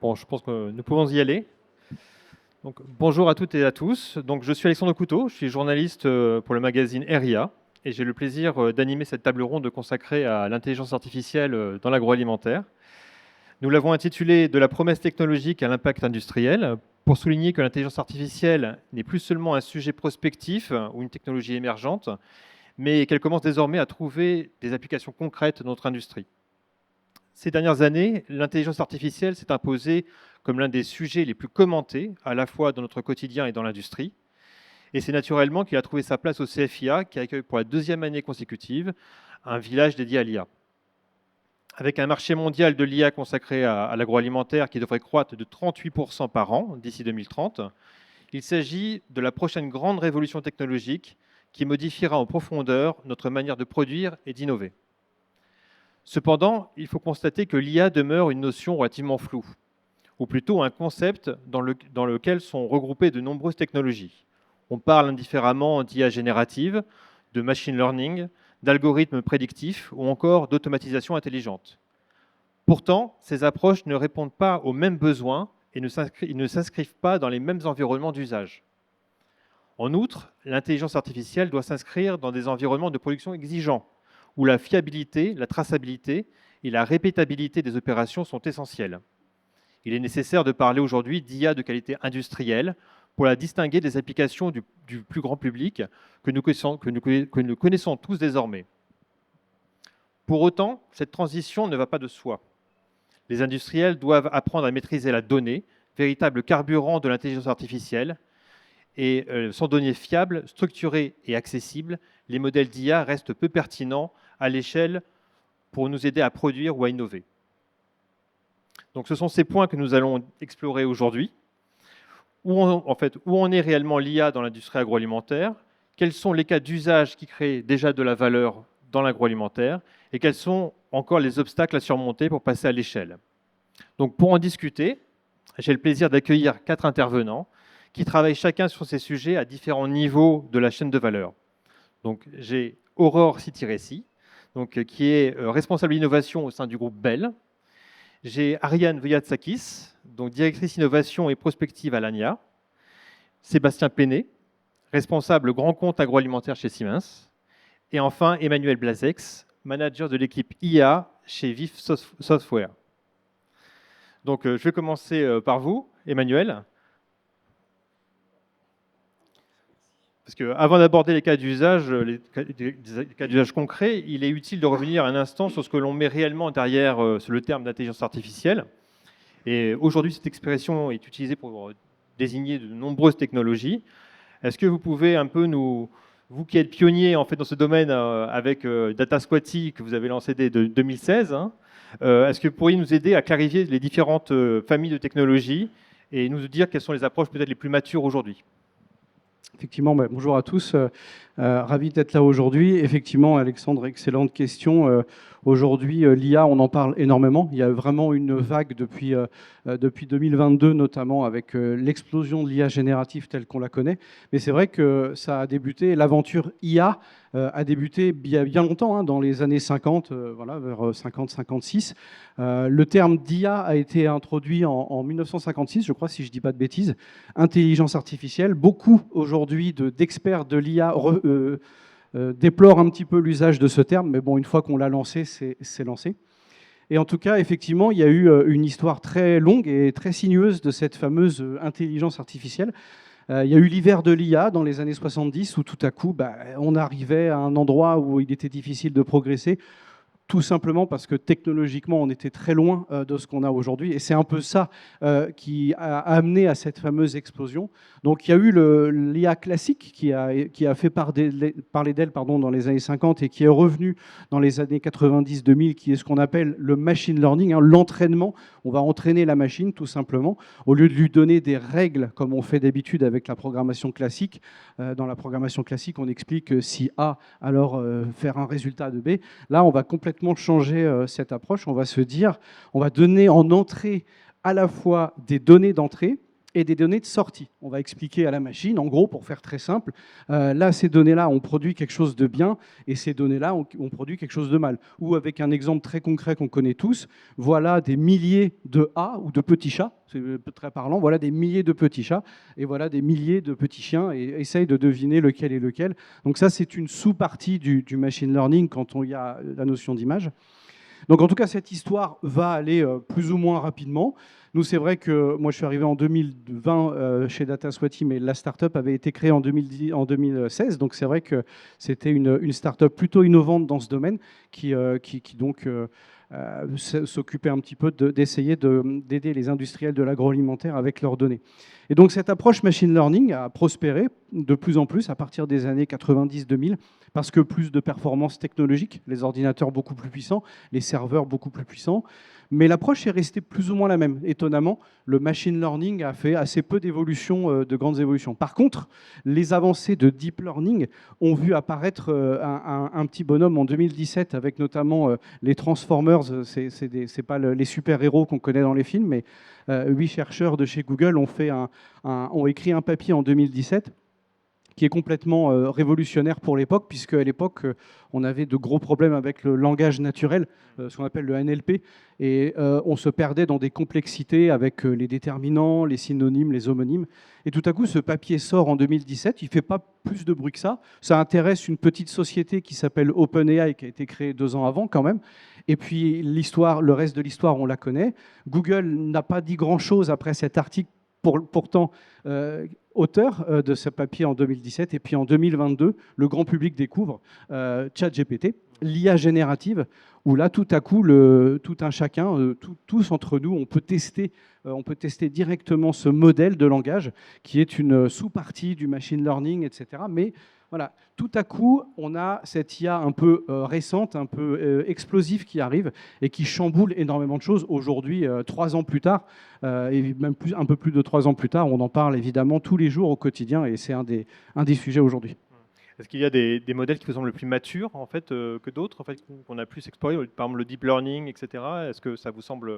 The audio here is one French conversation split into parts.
Bon, je pense que nous pouvons y aller. Donc, bonjour à toutes et à tous. Donc, je suis Alexandre Couteau, je suis journaliste pour le magazine RIA et j'ai le plaisir d'animer cette table ronde consacrée à l'intelligence artificielle dans l'agroalimentaire. Nous l'avons intitulée De la promesse technologique à l'impact industriel pour souligner que l'intelligence artificielle n'est plus seulement un sujet prospectif ou une technologie émergente, mais qu'elle commence désormais à trouver des applications concrètes dans notre industrie. Ces dernières années, l'intelligence artificielle s'est imposée comme l'un des sujets les plus commentés, à la fois dans notre quotidien et dans l'industrie. Et c'est naturellement qu'il a trouvé sa place au CFIA, qui accueille pour la deuxième année consécutive un village dédié à l'IA. Avec un marché mondial de l'IA consacré à l'agroalimentaire qui devrait croître de 38% par an d'ici 2030, il s'agit de la prochaine grande révolution technologique qui modifiera en profondeur notre manière de produire et d'innover. Cependant, il faut constater que l'IA demeure une notion relativement floue, ou plutôt un concept dans lequel sont regroupées de nombreuses technologies. On parle indifféremment d'IA générative, de machine learning, d'algorithmes prédictifs ou encore d'automatisation intelligente. Pourtant, ces approches ne répondent pas aux mêmes besoins et ne s'inscrivent pas dans les mêmes environnements d'usage. En outre, l'intelligence artificielle doit s'inscrire dans des environnements de production exigeants, où la fiabilité, la traçabilité et la répétabilité des opérations sont essentielles. Il est nécessaire de parler aujourd'hui d'IA de qualité industrielle pour la distinguer des applications du plus grand public que nous connaissons tous désormais. Pour autant, cette transition ne va pas de soi. Les industriels doivent apprendre à maîtriser la donnée, véritable carburant de l'intelligence artificielle, et sans données fiables, structurées et accessibles, les modèles d'IA restent peu pertinents à l'échelle pour nous aider à produire ou à innover. Donc ce sont ces points que nous allons explorer aujourd'hui. Où en est réellement l'IA dans l'industrie agroalimentaire? Quels sont les cas d'usage qui créent déjà de la valeur dans l'agroalimentaire? Et quels sont encore les obstacles à surmonter pour passer à l'échelle? Donc pour en discuter, j'ai le plaisir d'accueillir 4 intervenants qui travaillent chacun sur ces sujets à différents niveaux de la chaîne de valeur. Donc j'ai Aurore Sitiresi, qui est responsable innovation au sein du groupe Bell. J'ai Ariane Voyatsakis, directrice innovation et prospective à l'ANIA. Sébastien Péné, responsable grand compte agroalimentaire chez Siemens. Et enfin, Emmanuel Blazex, manager de l'équipe IA chez VIF Software. Donc, je vais commencer par vous, Emmanuel. Parce qu'avant d'aborder les cas d'usage, les cas d'usage concrets, il est utile de revenir un instant sur ce que l'on met réellement derrière le terme d'intelligence artificielle. Et aujourd'hui, cette expression est utilisée pour désigner de nombreuses technologies. Est-ce que vous pouvez un peu vous qui êtes pionnier en fait dans ce domaine avec Data Squatty que vous avez lancé dès 2016, est-ce que vous pourriez nous aider à clarifier les différentes familles de technologies et nous dire quelles sont les approches peut-être les plus matures aujourd'hui? Effectivement, bonjour à tous. Ravi d'être là aujourd'hui. Effectivement, Alexandre, excellente question. Aujourd'hui, l'IA, on en parle énormément. Il y a vraiment une vague depuis 2022, notamment avec l'explosion de l'IA générative telle qu'on la connaît. Mais c'est vrai que ça a débuté, l'aventure IA a débuté il y a bien longtemps, dans les années 50, voilà, vers 50-56. Le terme d'IA a été introduit en 1956, je crois, si je ne dis pas de bêtises. Intelligence artificielle. Beaucoup aujourd'hui d'experts de l'IA déplorent un petit peu l'usage de ce terme, mais bon, une fois qu'on l'a lancé, c'est lancé. Et en tout cas, effectivement, il y a eu une histoire très longue et très sinueuse de cette fameuse intelligence artificielle. Il y a eu l'hiver de l'IA dans les années 70 où tout à coup, on arrivait à un endroit où il était difficile de progresser, tout simplement parce que technologiquement, on était très loin de ce qu'on a aujourd'hui. Et c'est un peu ça qui a amené à cette fameuse explosion. Donc il y a eu l'IA classique qui a fait parler d'elle dans les années 50 et qui est revenu dans les années 90-2000, qui est ce qu'on appelle le machine learning, l'entraînement. On va entraîner la machine tout simplement, au lieu de lui donner des règles comme on fait d'habitude avec la programmation classique. Dans la programmation classique, on explique que si A, alors faire un résultat de B. Là, on va complètement changer cette approche. On va se dire, on va donner en entrée à la fois des données d'entrée et des données de sortie. On va expliquer à la machine, en gros, pour faire très simple, là, ces données-là ont produit quelque chose de bien, et ces données-là ont produit quelque chose de mal. Ou avec un exemple très concret qu'on connaît tous, voilà des milliers de A ou de petits chats, c'est très parlant, voilà des milliers de petits chats, et voilà des milliers de petits chiens, et essaye de deviner lequel est lequel. Donc ça, c'est une sous-partie du machine learning quand il y a la notion d'image. Donc en tout cas, cette histoire va aller plus ou moins rapidement. Nous, c'est vrai que moi, je suis arrivé en 2020 chez DataSwati, mais la startup avait été créée en 2016. Donc c'est vrai que c'était une startup plutôt innovante dans ce domaine qui donc s'occupait un petit peu d'essayer d'aider les industriels de l'agroalimentaire avec leurs données. Et donc cette approche machine learning a prospéré de plus en plus à partir des années 90-2000 parce que plus de performances technologiques, les ordinateurs beaucoup plus puissants, les serveurs beaucoup plus puissants. Mais l'approche est restée plus ou moins la même. Étonnamment, le machine learning a fait assez peu d'évolutions, de grandes évolutions. Par contre, les avancées de deep learning ont vu apparaître un petit bonhomme en 2017 avec notamment les Transformers. C'est pas les super-héros qu'on connaît dans les films, mais 8 chercheurs de chez Google ont écrit un papier en 2017 qui est complètement révolutionnaire pour l'époque, puisque à l'époque, on avait de gros problèmes avec le langage naturel, ce qu'on appelle le NLP, et on se perdait dans des complexités avec les déterminants, les synonymes, les homonymes. Et tout à coup, ce papier sort en 2017, il ne fait pas plus de bruit que ça. Ça intéresse une petite société qui s'appelle OpenAI, qui a été créée 2 ans avant quand même. Et puis l'histoire, le reste de l'histoire, on la connaît. Google n'a pas dit grand-chose après cet article, pourtant auteur de ce papier en 2017. Et puis en 2022, le grand public découvre ChatGPT, l'IA générative, où là, tout à coup, tout un chacun, tous entre nous, on peut tester directement ce modèle de langage qui est une sous-partie du machine learning, etc. Mais voilà, tout à coup, on a cette IA un peu récente, un peu explosive qui arrive et qui chamboule énormément de choses. Aujourd'hui, 3 ans plus tard, et même un peu plus de 3 ans plus tard, on en parle évidemment tous les jours au quotidien et c'est un des sujets aujourd'hui. Est-ce qu'il y a des modèles qui vous semblent plus matures en fait, que d'autres en fait, qu'on a plus exploré, par exemple le deep learning, etc. Est-ce que ça vous semble...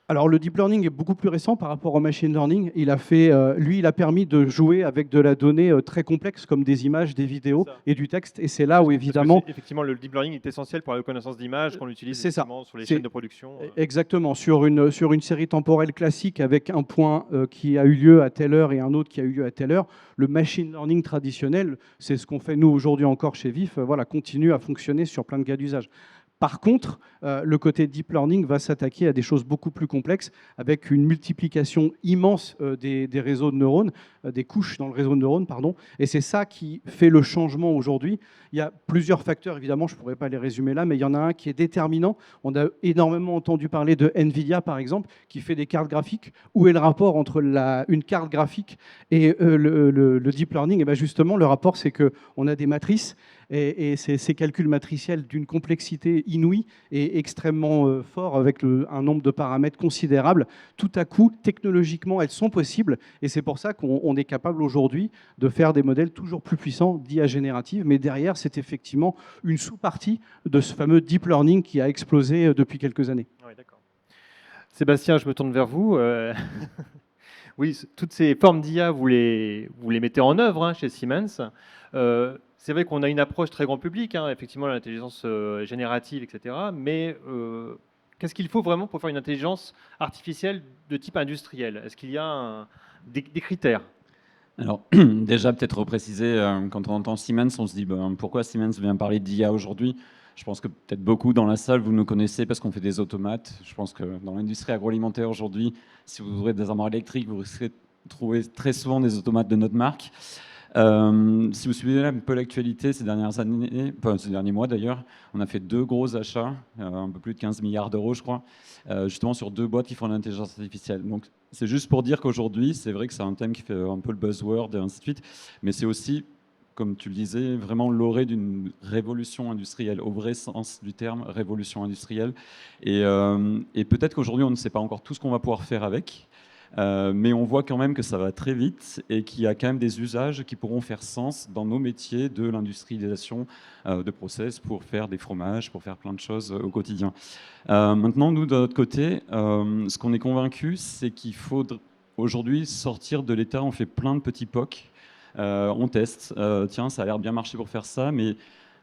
Alors le deep learning est beaucoup plus récent par rapport au machine learning. Il a permis de jouer avec de la donnée très complexe comme des images, des vidéos et du texte. Et c'est là où évidemment... Effectivement, le deep learning est essentiel pour la reconnaissance d'images qu'on utilise sur les chaînes de production. Exactement. Sur une série temporelle classique avec un point qui a eu lieu à telle heure et un autre qui a eu lieu à telle heure, le machine learning traditionnel, c'est ce qu'on fait nous aujourd'hui encore chez VIF, continue à fonctionner sur plein de cas d'usage. Par contre, le côté deep learning va s'attaquer à des choses beaucoup plus complexes avec une multiplication immense des réseaux de neurones, des couches dans le réseau de neurones, pardon. Et c'est ça qui fait le changement aujourd'hui. Il y a plusieurs facteurs, évidemment, je ne pourrais pas les résumer là, mais il y en a un qui est déterminant. On a énormément entendu parler de NVIDIA, par exemple, qui fait des cartes graphiques. Où est le rapport entre une carte graphique et le deep learning? Et bien justement, le rapport, c'est qu'on a des matrices et ces calculs matriciels d'une complexité inouïe et extrêmement fort avec un nombre de paramètres considérable. Tout à coup, technologiquement, elles sont possibles et c'est pour ça qu'on est capable aujourd'hui de faire des modèles toujours plus puissants d'IA générative. Mais derrière, c'est effectivement une sous-partie de ce fameux deep learning qui a explosé depuis quelques années. Oui, d'accord. Sébastien, je me tourne vers vous. Oui, toutes ces formes d'IA, vous les mettez en œuvre chez Siemens. C'est vrai qu'on a une approche très grand public, effectivement, l'intelligence générative, etc. Mais qu'est-ce qu'il faut vraiment pour faire une intelligence artificielle de type industriel? Est-ce qu'il y a des critères? Alors, déjà, peut-être repréciser, quand on entend Siemens, on se dit pourquoi Siemens vient parler d'IA aujourd'hui? Je pense que peut-être beaucoup dans la salle, vous nous connaissez parce qu'on fait des automates. Je pense que dans l'industrie agroalimentaire aujourd'hui, si vous ouvrez des armoires électriques, vous risquez de trouver très souvent des automates de notre marque. Si vous suivez un peu l'actualité ces dernières années, enfin ces derniers mois d'ailleurs, on a fait 2 gros achats, un peu plus de 15 milliards d'euros je crois, justement sur 2 boîtes qui font l'intelligence artificielle. Donc c'est juste pour dire qu'aujourd'hui, c'est vrai que c'est un thème qui fait un peu le buzzword et ainsi de suite, mais c'est aussi, comme tu le disais, vraiment l'orée d'une révolution industrielle, au vrai sens du terme, révolution industrielle. Et peut-être qu'aujourd'hui, on ne sait pas encore tout ce qu'on va pouvoir faire avec, mais on voit quand même que ça va très vite et qu'il y a quand même des usages qui pourront faire sens dans nos métiers de l'industrialisation de process pour faire des fromages, pour faire plein de choses au quotidien. Maintenant, nous, de notre côté, ce qu'on est convaincu, c'est qu'il faut aujourd'hui, sortir de l'État, on fait plein de petits POC, on teste, tiens, ça a l'air bien marché pour faire ça, mais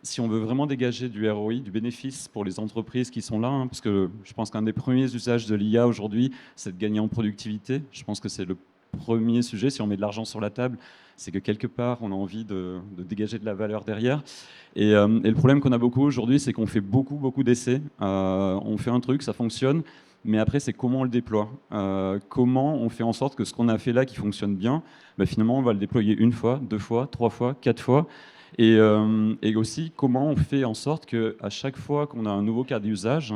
si on veut vraiment dégager du ROI, du bénéfice pour les entreprises qui sont là, hein, parce que je pense qu'un des premiers usages de l'IA aujourd'hui, c'est de gagner en productivité. Je pense que c'est le premier sujet. Si on met de l'argent sur la table, c'est que quelque part, on a envie de dégager de la valeur derrière. Et le problème qu'on a beaucoup aujourd'hui, c'est qu'on fait beaucoup d'essais. On fait un truc, ça fonctionne, mais après, c'est comment on le déploie. Comment on fait en sorte que ce qu'on a fait là, qui fonctionne bien, bah, finalement, on va le déployer une fois, deux fois, trois fois, quatre fois. Et aussi, comment on fait en sorte qu'à chaque fois qu'on a un nouveau cas d'usage,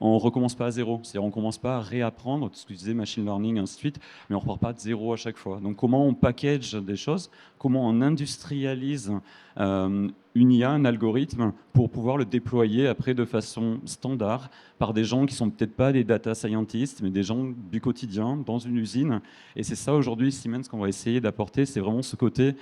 on ne recommence pas à zéro. C'est-à-dire on ne commence pas à réapprendre, ce que je disais, machine learning, ainsi de suite, mais on ne repart pas de zéro à chaque fois. Donc comment on package des choses, comment on industrialise une IA, un algorithme, pour pouvoir le déployer après de façon standard par des gens qui ne sont peut-être pas des data scientists, mais des gens du quotidien, dans une usine. Et c'est ça aujourd'hui, Siemens, qu'on va essayer d'apporter, c'est vraiment ce côté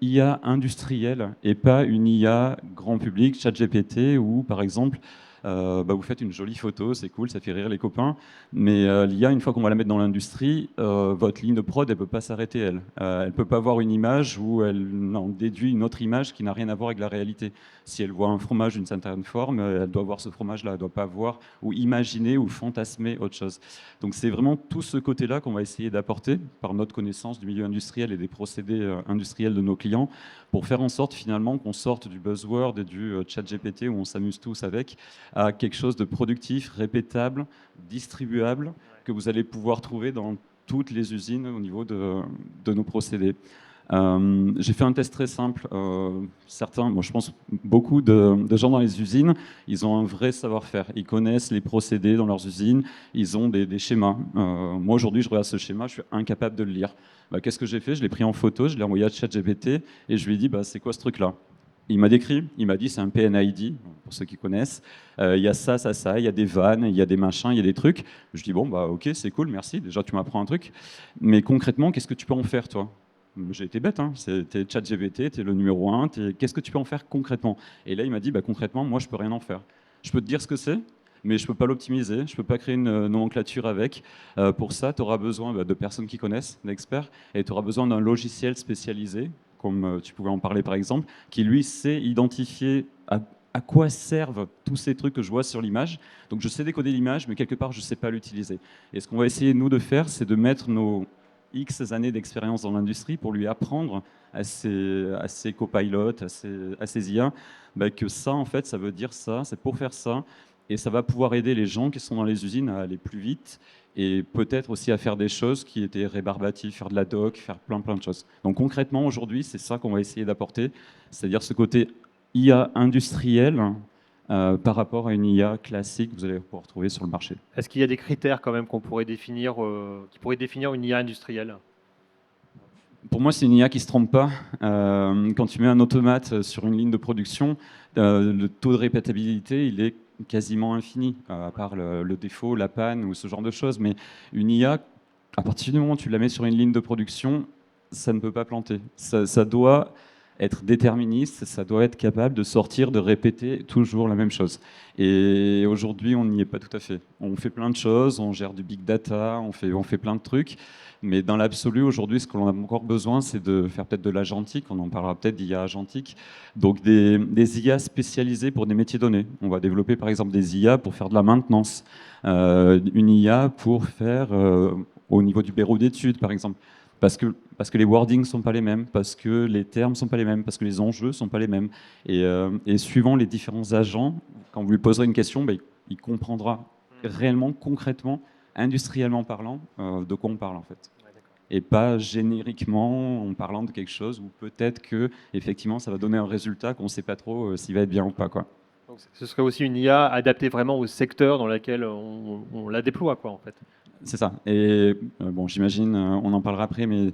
IA industrielle et pas une IA grand public, ChatGPT, où par exemple, vous faites une jolie photo, c'est cool, ça fait rire les copains, mais l'IA, une fois qu'on va la mettre dans l'industrie, votre ligne de prod, elle ne peut pas s'arrêter, elle. Elle ne peut pas voir une image où elle en déduit une autre image qui n'a rien à voir avec la réalité. Si elle voit un fromage d'une certaine forme, elle doit voir ce fromage-là, elle ne doit pas voir ou imaginer ou fantasmer autre chose. Donc c'est vraiment tout ce côté-là qu'on va essayer d'apporter par notre connaissance du milieu industriel et des procédés industriels de nos clients pour faire en sorte finalement qu'on sorte du buzzword et du chat GPT où on s'amuse tous avec à quelque chose de productif, répétable, distribuable, que vous allez pouvoir trouver dans toutes les usines au niveau de nos procédés. J'ai fait un test très simple. Je pense beaucoup de gens dans les usines, ils ont un vrai savoir-faire. Ils connaissent les procédés dans leurs usines, ils ont des schémas. Moi, aujourd'hui, je regarde ce schéma, je suis incapable de le lire. Qu'est-ce que j'ai fait? Je l'ai pris en photo, je l'ai envoyé à ChatGPT et je lui ai dit, c'est quoi ce truc-là? Il m'a décrit, il m'a dit c'est un PNID, pour ceux qui connaissent. Il y a ça, il y a des vannes, il y a des machins, il y a des trucs. Je dis ok, c'est cool, merci. Déjà, tu m'apprends un truc. Mais concrètement, qu'est-ce que tu peux en faire, toi? J'ai été bête, hein. T'es ChatGPT, t'es le numéro 1, qu'est-ce que tu peux en faire concrètement? Et là, il m'a dit concrètement, moi, je peux rien en faire. Je peux te dire ce que c'est, mais je ne peux pas l'optimiser, je ne peux pas créer une nomenclature avec. Pour ça, tu auras besoin de personnes qui connaissent, d'experts, et tu auras besoin d'un logiciel spécialisé, comme tu pouvais en parler par exemple, qui lui sait identifier à quoi servent tous ces trucs que je vois sur l'image. Donc je sais décoder l'image, mais quelque part, je ne sais pas l'utiliser. Et ce qu'on va essayer, nous, de faire, c'est de mettre nos X années d'expérience dans l'industrie pour lui apprendre à ses copilotes, à ses IA, que ça, en fait, ça veut dire ça, c'est pour faire ça, et ça va pouvoir aider les gens qui sont dans les usines à aller plus vite, et peut-être aussi à faire des choses qui étaient rébarbatives, faire de la doc, faire plein de choses. Donc concrètement, aujourd'hui, c'est ça qu'on va essayer d'apporter, c'est-à-dire ce côté IA industriel, par rapport à une IA classique que vous allez pouvoir trouver sur le marché. Est-ce qu'il y a des critères quand même qu'on pourrait définir, qui pourraient définir une IA industrielle? Pour moi, c'est une IA qui ne se trompe pas. Quand tu mets un automate sur une ligne de production, le taux de répétabilité, il est quasiment infini, à part le défaut, la panne ou ce genre de choses. Mais une IA, à partir du moment où tu la mets sur une ligne de production, ça ne peut pas planter. Ça doit être déterministe, ça doit être capable de sortir, de répéter toujours la même chose. Et aujourd'hui, on n'y est pas tout à fait. On fait plein de choses, on gère du big data, on fait plein de trucs, mais dans l'absolu, aujourd'hui, ce que l'on a encore besoin, c'est de faire peut-être de l'agentique, on en parlera peut-être d'IA agentique, donc des IA spécialisées pour des métiers donnés. On va développer par exemple des IA pour faire de la maintenance, une IA pour faire au niveau du bureau d'études, par exemple. Parce que les wordings ne sont pas les mêmes, parce que les termes ne sont pas les mêmes, parce que les enjeux ne sont pas les mêmes. Et suivant les différents agents, quand vous lui poserez une question, il comprendra réellement, concrètement, industriellement parlant, de quoi on parle en fait. Et pas génériquement en parlant de quelque chose où peut-être que effectivement ça va donner un résultat qu'on ne sait pas trop s'il va être bien ou pas, quoi. Donc, ce serait aussi une IA adaptée vraiment au secteur dans lequel on la déploie, quoi, en fait. C'est ça. Et j'imagine, on en parlera après, mais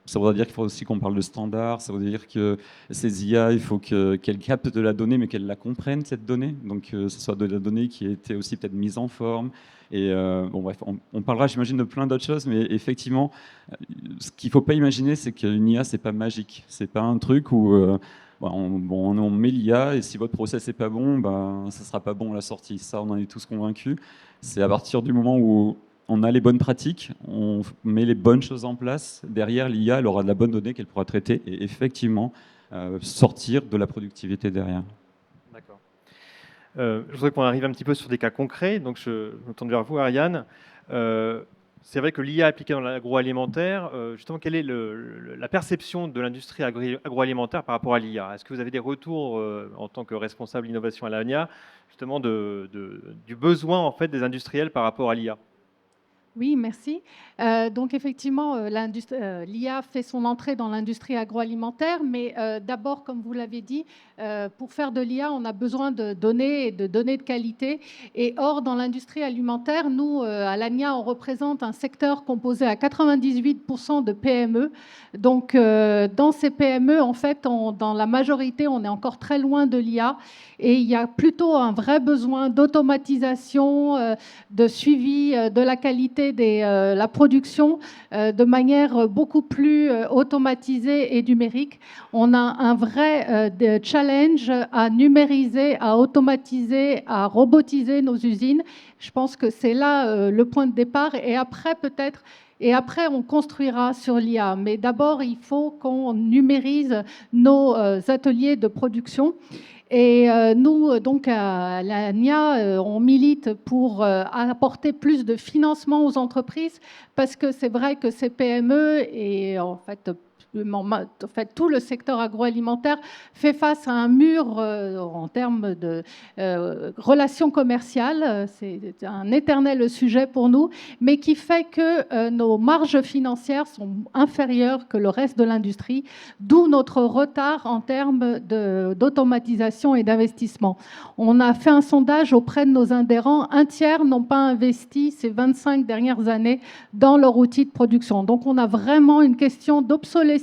ça voudrait dire qu'il faut aussi qu'on parle de standards. Ça veut dire que ces IA, il faut qu'elles captent de la donnée, mais qu'elles la comprennent, cette donnée. Donc, ce soit de la donnée qui a été aussi peut-être mise en forme. Et bref, on parlera, j'imagine, de plein d'autres choses, mais effectivement, ce qu'il ne faut pas imaginer, c'est qu'une IA, c'est pas magique. C'est pas un truc où on met l'IA et si votre process n'est pas bon, ça ne sera pas bon à la sortie. Ça, on en est tous convaincus. C'est à partir du moment où on a les bonnes pratiques, on met les bonnes choses en place. Derrière, l'IA, elle aura de la bonne donnée qu'elle pourra traiter et effectivement sortir de la productivité derrière. D'accord. Je voudrais qu'on arrive un petit peu sur des cas concrets. Donc, je me tourne vers vous, Ariane. C'est vrai que l'IA appliquée dans l'agroalimentaire, justement, quelle est la perception de l'industrie agroalimentaire par rapport à l'IA? Est-ce que vous avez des retours en tant que responsable innovation à l'ANIA, justement, du besoin en fait, des industriels par rapport à l'IA? Oui, merci. Donc effectivement, l'IA fait son entrée dans l'industrie agroalimentaire, mais d'abord, comme vous l'avez dit, pour faire de l'IA, on a besoin de données et de données de qualité. Et or, dans l'industrie alimentaire, nous, à l'ANIA, on représente un secteur composé à 98% de PME. Donc, dans ces PME, en fait, dans la majorité, on est encore très loin de l'IA. Et il y a plutôt un vrai besoin d'automatisation, de suivi de la qualité de la production de manière beaucoup plus automatisée et numérique. On a un vrai challenge à numériser, à automatiser, à robotiser nos usines. Je pense que c'est là le point de départ. Et après, peut-être, on construira sur l'IA. Mais d'abord, il faut qu'on numérise nos ateliers de production. Et nous, donc, à l'ANIA, on milite pour apporter plus de financement aux entreprises parce que c'est vrai que ces PME et en fait tout le secteur agroalimentaire fait face à un mur en termes de relations commerciales. C'est un éternel sujet pour nous, mais qui fait que nos marges financières sont inférieures que le reste de l'industrie, d'où notre retard en termes d'automatisation et d'investissement. On a fait un sondage auprès de nos adhérents. Un tiers n'ont pas investi ces 25 dernières années dans leur outil de production. Donc, on a vraiment une question d'obsolescence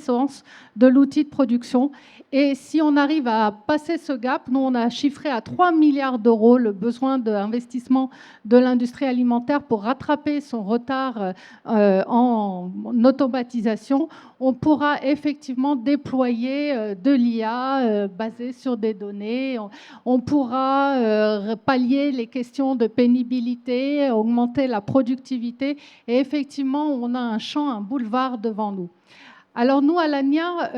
de l'outil de production. Et si on arrive à passer ce gap, nous, on a chiffré à 3 milliards d'euros le besoin d'investissement de l'industrie alimentaire pour rattraper son retard en automatisation. On pourra effectivement déployer de l'IA basée sur des données. On pourra pallier les questions de pénibilité, augmenter la productivité. Et effectivement, on a un champ, un boulevard devant nous. Alors nous, à l'ANIA,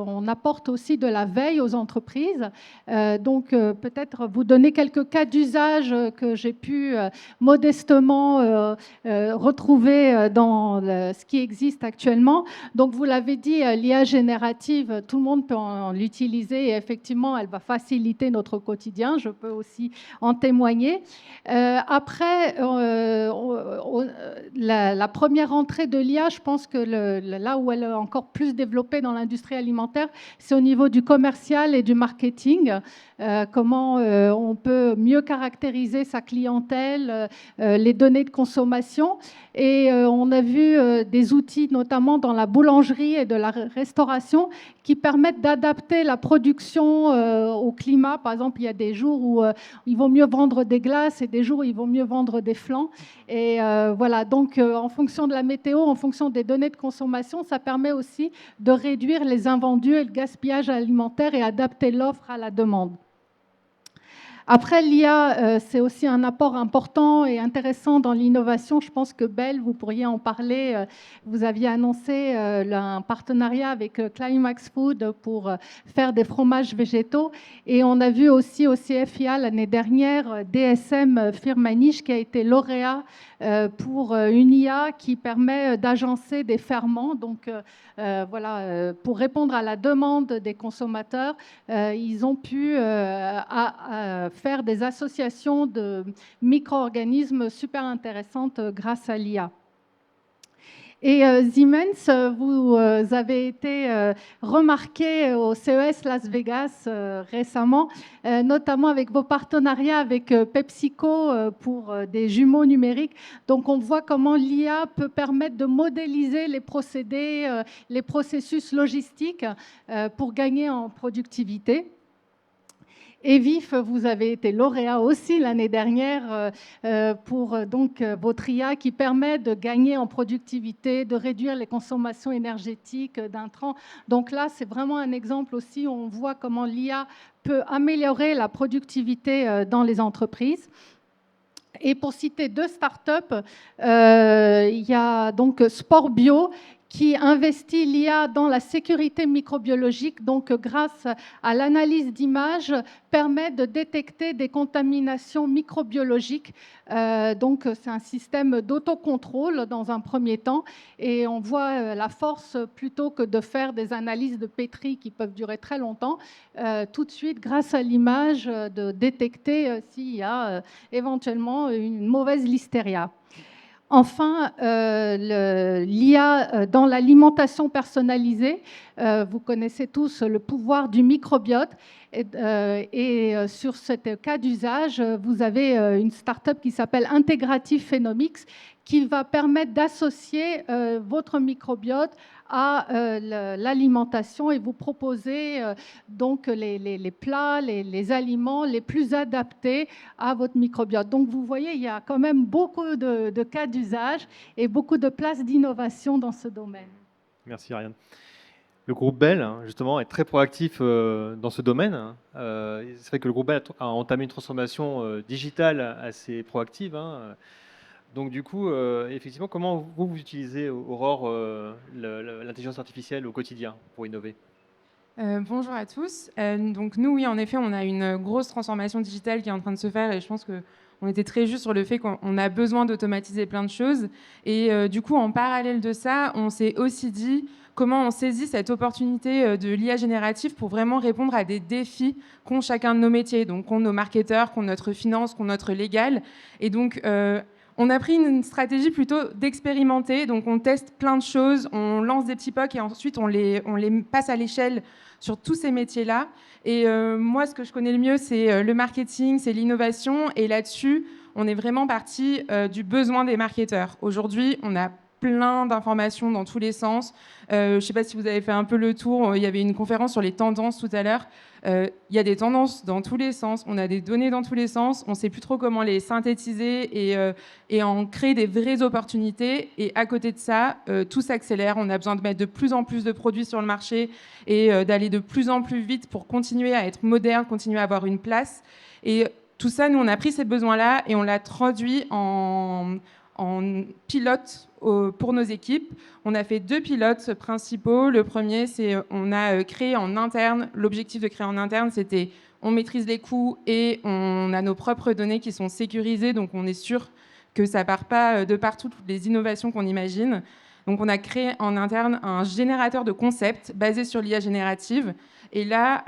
on apporte aussi de la veille aux entreprises. Donc peut-être vous donner quelques cas d'usage que j'ai pu modestement retrouver dans ce qui existe actuellement. Donc vous l'avez dit, l'IA générative, tout le monde peut l'utiliser et effectivement, elle va faciliter notre quotidien. Je peux aussi en témoigner. Après, la première entrée de l'IA, je pense que là où elle est encore plus développée dans l'industrie alimentaire, c'est au niveau du commercial et du marketing. Comment on peut mieux caractériser sa clientèle, les données de consommation. Et on a vu des outils, notamment dans la boulangerie et de la restauration, qui permettent d'adapter la production au climat. Par exemple, il y a des jours où il vaut mieux vendre des glaces et des jours où il vaut mieux vendre des flancs. Et voilà, donc en fonction de la météo, en fonction des données de consommation, ça permet aussi de réduire les invendus et le gaspillage alimentaire et adapter l'offre à la demande. Après, l'IA, c'est aussi un apport important et intéressant dans l'innovation. Je pense que Belle, vous pourriez en parler. Vous aviez annoncé un partenariat avec Climax Food pour faire des fromages végétaux. Et on a vu aussi au CFIA l'année dernière DSM Firmenich qui a été lauréat pour une IA qui permet d'agencer des ferments. Donc voilà, pour répondre à la demande des consommateurs, ils ont pu faire des associations de micro-organismes super intéressantes grâce à l'IA. Et Siemens, vous avez été remarqué au CES Las Vegas récemment, notamment avec vos partenariats avec PepsiCo pour des jumeaux numériques. Donc on voit comment l'IA peut permettre de modéliser les procédés, les processus logistiques pour gagner en productivité. Et VIF, vous avez été lauréat aussi l'année dernière pour donc votre IA qui permet de gagner en productivité, de réduire les consommations énergétiques d'intrants. Donc là, c'est vraiment un exemple aussi où on voit comment l'IA peut améliorer la productivité dans les entreprises. Et pour citer 2 startups, il y a donc Sport Bio qui investit l'IA dans la sécurité microbiologique, donc grâce à l'analyse d'images, permet de détecter des contaminations microbiologiques. Donc c'est un système d'autocontrôle dans un premier temps, et on voit la force, plutôt que de faire des analyses de pétri qui peuvent durer très longtemps, tout de suite, grâce à l'image, de détecter s'il y a éventuellement une mauvaise listeria. Enfin, l'IA dans l'alimentation personnalisée, vous connaissez tous le pouvoir du microbiote. Et sur ce cas d'usage, vous avez une start-up qui s'appelle Integrative Phenomics qui va permettre d'associer votre microbiote à l'alimentation et vous proposer donc les plats, les aliments les plus adaptés à votre microbiote. Donc vous voyez, il y a quand même beaucoup de cas d'usage et beaucoup de places d'innovation dans ce domaine. Merci Ariane. Le groupe Bell, justement, est très proactif dans ce domaine. C'est vrai que le groupe Bell a entamé une transformation digitale assez proactive. Donc du coup, effectivement, comment vous utilisez, Aurore, l'intelligence artificielle au quotidien pour innover ? Bonjour à tous. Donc nous, oui, en effet, on a une grosse transformation digitale qui est en train de se faire et je pense qu'on était très juste sur le fait qu'on a besoin d'automatiser plein de choses. Et du coup, en parallèle de ça, on s'est aussi dit comment on saisit cette opportunité de l'IA générative pour vraiment répondre à des défis qu'ont chacun de nos métiers, donc qu'ont nos marketeurs, qu'ont notre finance, qu'ont notre légal. Et donc, on a pris une stratégie plutôt d'expérimenter, donc on teste plein de choses, on lance des petits POC et ensuite on les passe à l'échelle sur tous ces métiers-là. Et moi, ce que je connais le mieux, c'est le marketing, c'est l'innovation. Et là-dessus, on est vraiment parti du besoin des marketeurs. Aujourd'hui, on a plein d'informations dans tous les sens. Je ne sais pas si vous avez fait un peu le tour. Il y avait une conférence sur les tendances tout à l'heure. Il y a des tendances dans tous les sens. On a des données dans tous les sens. On ne sait plus trop comment les synthétiser et en créer des vraies opportunités. Et à côté de ça, tout s'accélère. On a besoin de mettre de plus en plus de produits sur le marché et d'aller de plus en plus vite pour continuer à être moderne, continuer à avoir une place. Et tout ça, nous, on a pris ces besoins-là et on l'a traduit en pilote pour nos équipes. On a fait 2 pilotes principaux. Le premier, c'est on a créé en interne. L'objectif de créer en interne, c'était on maîtrise les coûts et on a nos propres données qui sont sécurisées. Donc, on est sûr que ça ne part pas de partout, toutes les innovations qu'on imagine. Donc, on a créé en interne un générateur de concepts basé sur l'IA générative. Et là,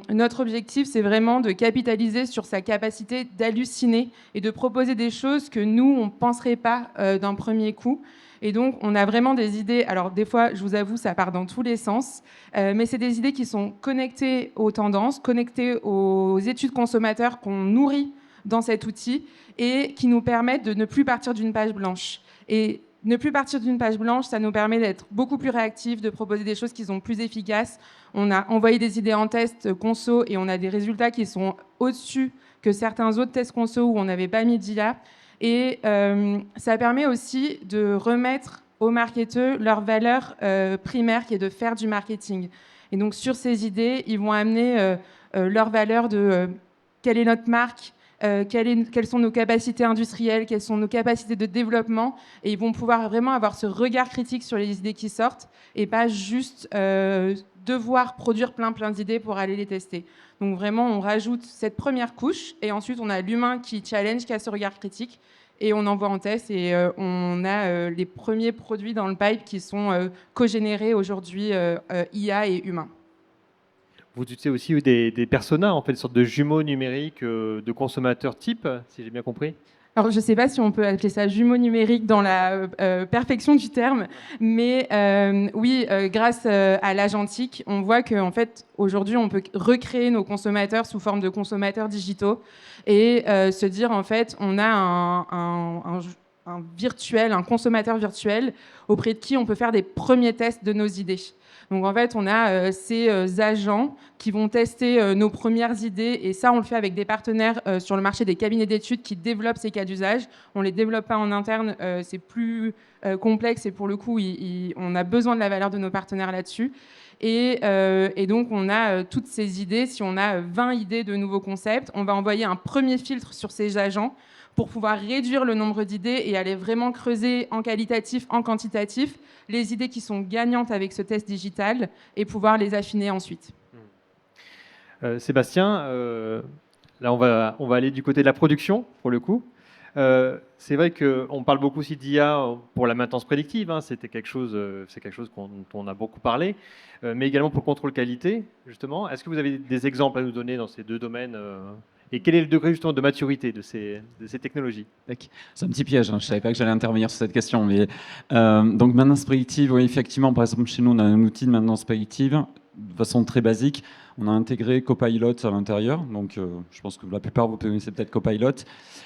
notre objectif, c'est vraiment de capitaliser sur sa capacité d'halluciner et de proposer des choses que nous, on ne penserait pas d'un premier coup. Et donc, on a vraiment des idées. Alors, des fois, je vous avoue, ça part dans tous les sens. Mais c'est des idées qui sont connectées aux tendances, connectées aux études consommateurs qu'on nourrit dans cet outil et qui nous permettent de ne plus partir d'une page blanche. Et ne plus partir d'une page blanche, ça nous permet d'être beaucoup plus réactifs, de proposer des choses qui sont plus efficaces. On a envoyé des idées en test conso et on a des résultats qui sont au-dessus que certains autres tests conso où on n'avait pas mis d'IA. Et ça permet aussi de remettre aux marketeurs leur valeur primaire qui est de faire du marketing. Et donc sur ces idées, ils vont amener leur valeur de quelle est notre marque, quelles sont nos capacités industrielles, quelles sont nos capacités de développement, et ils vont pouvoir vraiment avoir ce regard critique sur les idées qui sortent et pas juste devoir produire plein d'idées pour aller les tester. Donc vraiment, on rajoute cette première couche et ensuite on a l'humain qui challenge, qui a ce regard critique et on envoie en test et on a les premiers produits dans le pipe qui sont co-générés aujourd'hui IA et humains. Vous utilisez aussi des personas, en fait, une sorte de jumeaux numériques de consommateurs type, si j'ai bien compris. Alors, je ne sais pas si on peut appeler ça jumeau numérique dans la perfection du terme, mais oui, grâce à l'agentique, on voit qu'en fait, aujourd'hui, on peut recréer nos consommateurs sous forme de consommateurs digitaux et se dire, en fait, on a un virtuel, un consommateur virtuel auprès de qui on peut faire des premiers tests de nos idées. Donc en fait, on a ces agents qui vont tester nos premières idées et ça, on le fait avec des partenaires sur le marché des cabinets d'études qui développent ces cas d'usage. On ne les développe pas en interne, c'est plus complexe et pour le coup, on a besoin de la valeur de nos partenaires là-dessus. Et donc, on a toutes ces idées. Si on a 20 idées de nouveaux concepts, on va envoyer un premier filtre sur ces agents pour pouvoir réduire le nombre d'idées et aller vraiment creuser en qualitatif, en quantitatif, les idées qui sont gagnantes avec ce test digital et pouvoir les affiner ensuite. Sébastien, là on va aller du côté de la production pour le coup. C'est vrai qu'on parle beaucoup aussi d'IA pour la maintenance prédictive, hein, c'est quelque chose dont on a beaucoup parlé, mais également pour le contrôle qualité, justement. Est-ce que vous avez des exemples à nous donner dans ces deux domaines et quel est le degré justement de maturité de ces technologies? C'est un petit piège, hein. Je ne savais pas que j'allais intervenir sur cette question. Mais, donc maintenance prédictive, oui, effectivement, par exemple chez nous on a un outil de maintenance prédictive de façon très basique. On a intégré Copilot à l'intérieur, donc je pense que la plupart vous connaissez peut-être Copilot.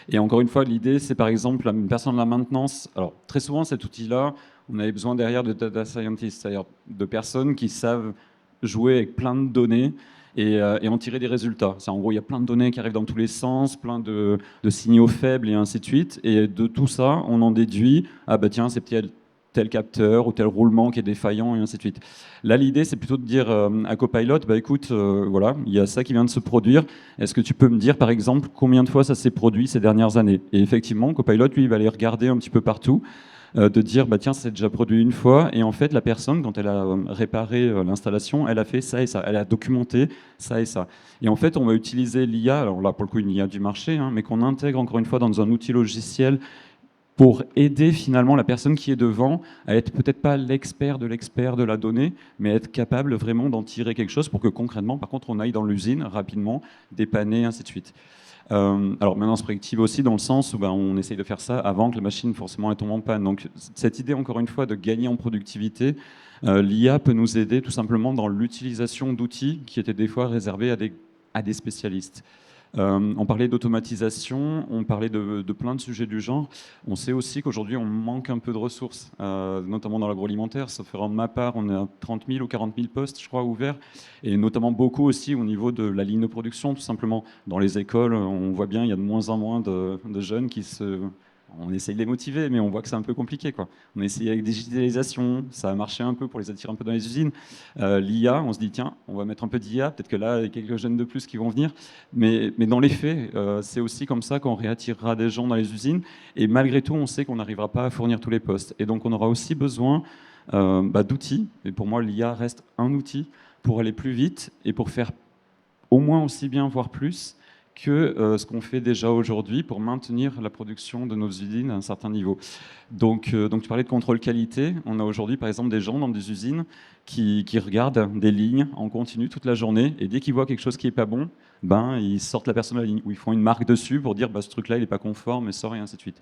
Et encore une fois, l'idée c'est par exemple une personne de la maintenance. Alors très souvent cet outil-là, on avait besoin derrière de data scientists, c'est-à-dire de personnes qui savent jouer avec plein de données et en tirer des résultats. En gros, il y a plein de données qui arrivent dans tous les sens, plein de signaux faibles et ainsi de suite. Et de tout ça, on en déduit, ah bah tiens, c'est peut-être tel capteur ou tel roulement qui est défaillant et ainsi de suite. Là, l'idée, c'est plutôt de dire à Copilot, bah écoute, voilà, il y a ça qui vient de se produire. Est-ce que tu peux me dire, par exemple, combien de fois ça s'est produit ces dernières années? Et effectivement, Copilot, lui, il va aller regarder un petit peu partout, de dire, bah tiens, c'est déjà produit une fois. Et en fait, la personne, quand elle a réparé l'installation, elle a fait ça et ça. Elle a documenté ça et ça. Et en fait, on va utiliser l'IA, alors là, pour le coup, une IA du marché, hein, mais qu'on intègre encore une fois dans un outil logiciel pour aider finalement la personne qui est devant à être peut-être pas l'expert de la donnée, mais être capable vraiment d'en tirer quelque chose pour que concrètement, par contre, on aille dans l'usine rapidement, dépanner, ainsi de suite. Alors maintenance prédictive aussi dans le sens où on essaye de faire ça avant que la machine forcément elle tombe en panne. Donc cette idée encore une fois de gagner en productivité, l'IA peut nous aider tout simplement dans l'utilisation d'outils qui étaient des fois réservés à des spécialistes. On parlait d'automatisation, on parlait de plein de sujets du genre. On sait aussi qu'aujourd'hui, on manque un peu de ressources, notamment dans l'agroalimentaire. Sauf erreur de ma part, on est à 30 000 ou 40 000 postes, je crois, ouverts. Et notamment beaucoup aussi au niveau de la ligne de production, tout simplement. Dans les écoles, on voit bien, il y a de moins en moins de jeunes qui se... On essaye de les motiver, mais on voit que c'est un peu compliqué, quoi. On essaye avec digitalisation, ça a marché un peu pour les attirer un peu dans les usines. L'IA, on se dit, tiens, on va mettre un peu d'IA, peut-être que là, il y a quelques jeunes de plus qui vont venir. Mais dans les faits, c'est aussi comme ça qu'on réattirera des gens dans les usines. Et malgré tout, on sait qu'on n'arrivera pas à fournir tous les postes. Et donc, on aura aussi besoin d'outils. Et pour moi, l'IA reste un outil pour aller plus vite et pour faire au moins aussi bien, voire plus, que ce qu'on fait déjà aujourd'hui pour maintenir la production de nos usines à un certain niveau. Donc tu parlais de contrôle qualité. On a aujourd'hui, par exemple, des gens dans des usines qui regardent des lignes en continu toute la journée, et dès qu'ils voient quelque chose qui n'est pas bon, ils sortent la personne de la ligne, ou ils font une marque dessus pour dire ce truc-là, il n'est pas conforme, et sort, et ainsi de suite.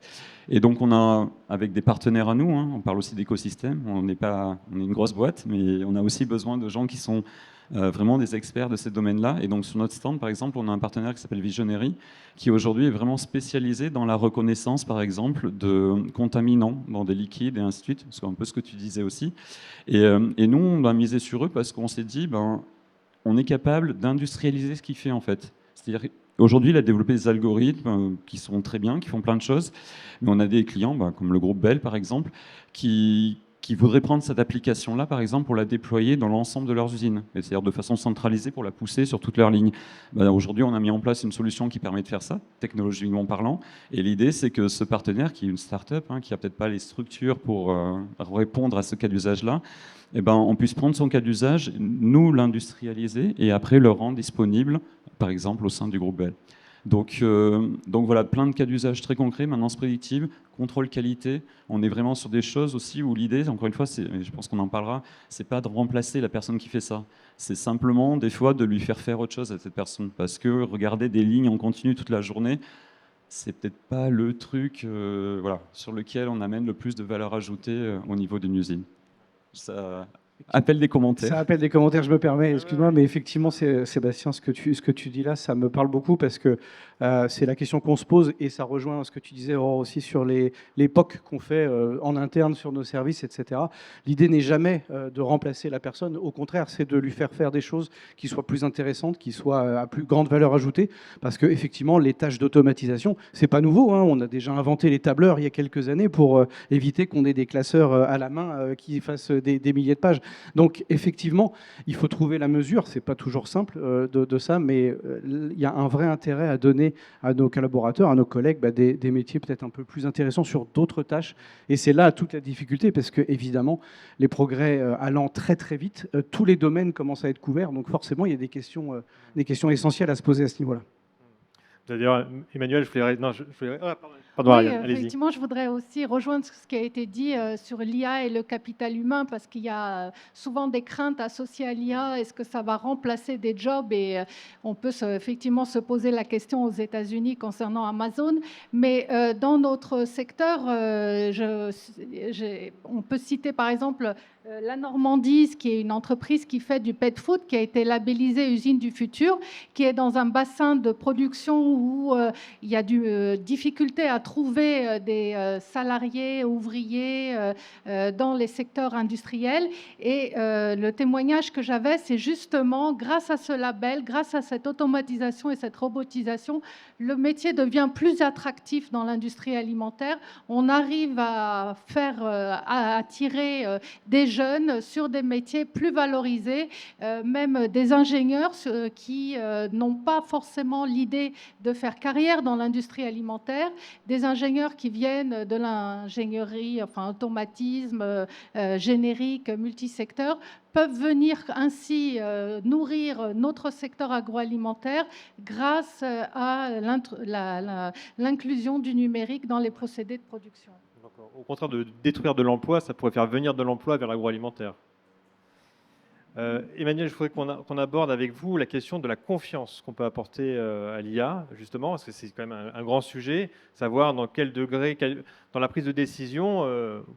Et donc on a, avec des partenaires à nous, hein, on parle aussi d'écosystème, on est une grosse boîte, mais on a aussi besoin de gens qui sont vraiment des experts de ces domaines-là. Et donc sur notre stand, par exemple, on a un partenaire qui s'appelle Visionary, qui aujourd'hui est vraiment spécialisé dans la reconnaissance, par exemple, de contaminants dans des liquides et ainsi de suite. C'est un peu ce que tu disais aussi. Et nous, on a misé sur eux parce qu'on s'est dit, on est capable d'industrialiser ce qu'il fait en fait. C'est-à-dire aujourd'hui, il a développé des algorithmes qui sont très bien, qui font plein de choses. Mais on a des clients, comme le groupe Bell, par exemple, qui voudraient prendre cette application-là, par exemple, pour la déployer dans l'ensemble de leurs usines, c'est-à-dire de façon centralisée pour la pousser sur toutes leurs lignes. Aujourd'hui, on a mis en place une solution qui permet de faire ça, technologiquement parlant, et l'idée, c'est que ce partenaire, qui est une start-up, qui n'a peut-être pas les structures pour répondre à ce cas d'usage-là, on puisse prendre son cas d'usage, nous l'industrialiser, et après le rendre disponible, par exemple, au sein du groupe Bell. Donc voilà, plein de cas d'usage très concrets, maintenance prédictive, contrôle qualité. On est vraiment sur des choses aussi où l'idée, encore une fois, je pense qu'on en parlera, c'est pas de remplacer la personne qui fait ça. C'est simplement des fois de lui faire autre chose à cette personne. Parce que regarder des lignes en continu toute la journée, c'est peut-être pas le truc sur lequel on amène le plus de valeur ajoutée au niveau d'une usine. Ça appelle des commentaires. Ça appelle des commentaires, je me permets, excuse-moi, mais effectivement, Sébastien, ce que tu dis là, ça me parle beaucoup parce que c'est la question qu'on se pose et ça rejoint ce que tu disais aussi sur l'époque qu'on fait en interne sur nos services, etc. L'idée n'est jamais de remplacer la personne, au contraire, c'est de lui faire des choses qui soient plus intéressantes, qui soient à plus grande valeur ajoutée, parce que effectivement, les tâches d'automatisation, c'est pas nouveau, hein, on a déjà inventé les tableurs il y a quelques années pour éviter qu'on ait des classeurs à la main qui fassent des milliers de pages. Donc effectivement, il faut trouver la mesure. C'est pas toujours simple de ça, mais il y a un vrai intérêt à donner à nos collaborateurs, à nos collègues, des métiers peut-être un peu plus intéressants sur d'autres tâches. Et c'est là toute la difficulté, parce que évidemment, les progrès allant très très vite, tous les domaines commencent à être couverts. Donc forcément, il y a des questions essentielles à se poser à ce niveau-là. D'ailleurs, Emmanuel, pardon, Oui, Ariane, allez-y. effectivement, je voudrais aussi rejoindre ce qui a été dit sur l'IA et le capital humain, parce qu'il y a souvent des craintes associées à l'IA. Est-ce que ça va remplacer des jobs? Et on peut effectivement se poser la question aux États-Unis concernant Amazon. Mais dans notre secteur, on peut citer par exemple la Normandise, qui est une entreprise qui fait du pet food, qui a été labellisée usine du futur, qui est dans un bassin de production où il y a du difficulté à trouver des salariés, ouvriers dans les secteurs industriels. Et le témoignage que j'avais, c'est justement grâce à ce label, grâce à cette automatisation et cette robotisation, le métier devient plus attractif dans l'industrie alimentaire. On arrive à faire à attirer des jeunes sur des métiers plus valorisés, même des ingénieurs qui n'ont pas forcément l'idée de faire carrière dans l'industrie alimentaire, des ingénieurs qui viennent de l'ingénierie, enfin automatisme, générique, multisecteur, peuvent venir ainsi nourrir notre secteur agroalimentaire grâce à l'inclusion du numérique dans les procédés de production. Donc, au contraire de détruire de l'emploi, ça pourrait faire venir de l'emploi vers l'agroalimentaire. Emmanuel, je voudrais qu'on aborde avec vous la question de la confiance qu'on peut apporter à l'IA, justement, parce que c'est quand même un grand sujet, savoir dans quel degré, dans la prise de décision,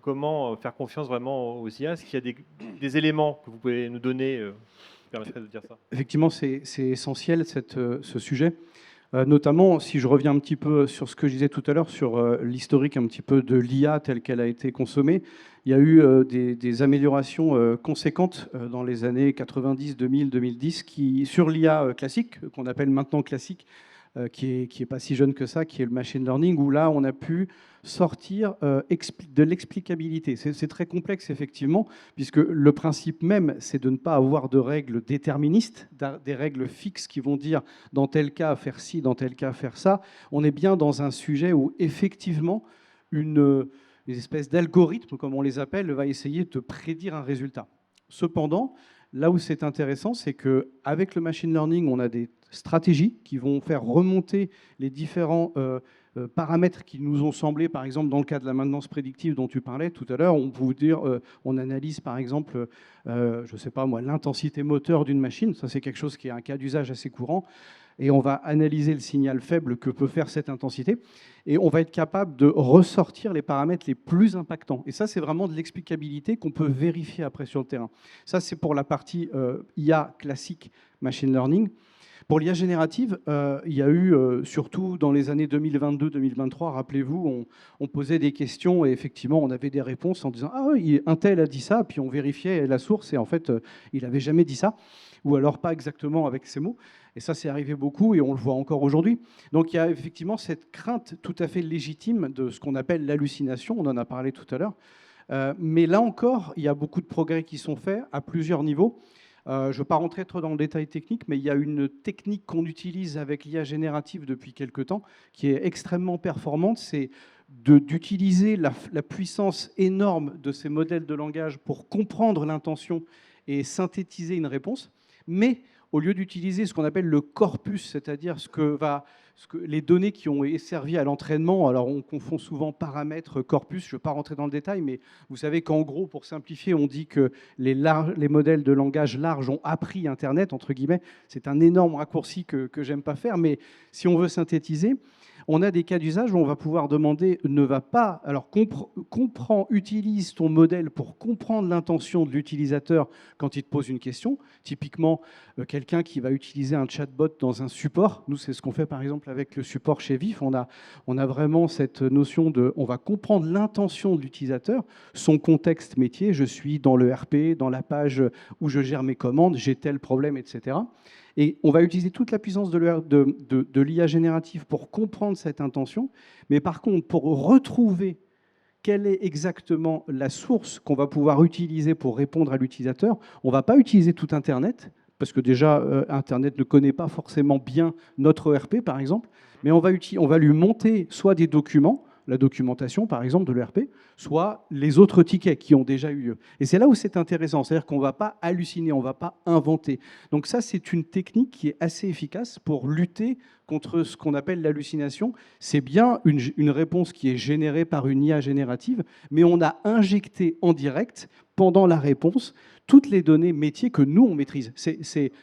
comment faire confiance vraiment aux IA. Est-ce qu'il y a des éléments que vous pouvez nous donner qui permettraient de dire ça? Effectivement, c'est essentiel ce sujet. Notamment, si je reviens un petit peu sur ce que je disais tout à l'heure, sur l'historique un petit peu de l'IA telle qu'elle a été consommée, il y a eu des améliorations conséquentes dans les années 90, 2000, 2010 sur l'IA classique, qu'on appelle maintenant classique, qui est pas si jeune que ça, qui est le machine learning, où là, on a pu sortir de l'explicabilité. C'est très complexe, effectivement, puisque le principe même, c'est de ne pas avoir de règles déterministes, des règles fixes qui vont dire dans tel cas faire ci, dans tel cas faire ça. On est bien dans un sujet où, effectivement, une espèce d'algorithme, comme on les appelle, va essayer de prédire un résultat. Cependant, là où c'est intéressant, c'est qu'avec le machine learning, on a des stratégies qui vont faire remonter les différents paramètres qui nous ont semblé, par exemple, dans le cas de la maintenance prédictive dont tu parlais tout à l'heure, on peut vous dire, on analyse par exemple, je ne sais pas moi, l'intensité moteur d'une machine, ça c'est quelque chose qui est un cas d'usage assez courant, et on va analyser le signal faible que peut faire cette intensité, et on va être capable de ressortir les paramètres les plus impactants. Et ça, c'est vraiment de l'explicabilité qu'on peut vérifier après sur le terrain. Ça, c'est pour la partie IA classique, machine learning. Pour l'IA générative, il y a eu, surtout dans les années 2022-2023, rappelez-vous, on posait des questions et effectivement, on avait des réponses en disant « Ah oui, un tel a dit ça », puis on vérifiait la source et en fait, il n'avait jamais dit ça, ou alors pas exactement avec ces mots. Et ça, c'est arrivé beaucoup et on le voit encore aujourd'hui. Donc il y a effectivement cette crainte tout à fait légitime de ce qu'on appelle l'hallucination, on en a parlé tout à l'heure. Mais là encore, il y a beaucoup de progrès qui sont faits à plusieurs niveaux. Je ne veux pas rentrer trop dans le détail technique, mais il y a une technique qu'on utilise avec l'IA générative depuis quelque temps, qui est extrêmement performante, c'est d'utiliser la puissance énorme de ces modèles de langage pour comprendre l'intention et synthétiser une réponse, mais au lieu d'utiliser ce qu'on appelle le corpus, c'est-à-dire les données qui ont servi à l'entraînement, alors on confond souvent paramètres, corpus, je ne veux pas rentrer dans le détail, mais vous savez qu'en gros, pour simplifier, on dit que les modèles de langage larges ont appris Internet, entre guillemets. C'est un énorme raccourci que j'aime pas faire, mais si on veut synthétiser, on a des cas d'usage où on va pouvoir demander utilise ton modèle pour comprendre l'intention de l'utilisateur quand il te pose une question. Typiquement, quelqu'un qui va utiliser un chatbot dans un support. Nous, c'est ce qu'on fait par exemple avec le support chez Vif. On a vraiment cette notion on va comprendre l'intention de l'utilisateur, son contexte métier. Je suis dans le RP, dans la page où je gère mes commandes, j'ai tel problème, etc. Et on va utiliser toute la puissance de l'IA générative pour comprendre cette intention. Mais par contre, pour retrouver quelle est exactement la source qu'on va pouvoir utiliser pour répondre à l'utilisateur. On ne va pas utiliser tout Internet, parce que déjà, Internet ne connaît pas forcément bien notre ERP, par exemple, mais on va lui monter soit des documents, la documentation, par exemple, de l'ERP, soit les autres tickets qui ont déjà eu lieu. Et c'est là où c'est intéressant, c'est-à-dire qu'on ne va pas halluciner, on ne va pas inventer. Donc ça, c'est une technique qui est assez efficace pour lutter contre ce qu'on appelle l'hallucination. C'est bien une réponse qui est générée par une IA générative, mais on a injecté en direct, pendant la réponse, toutes les données métiers que nous, on maîtrise.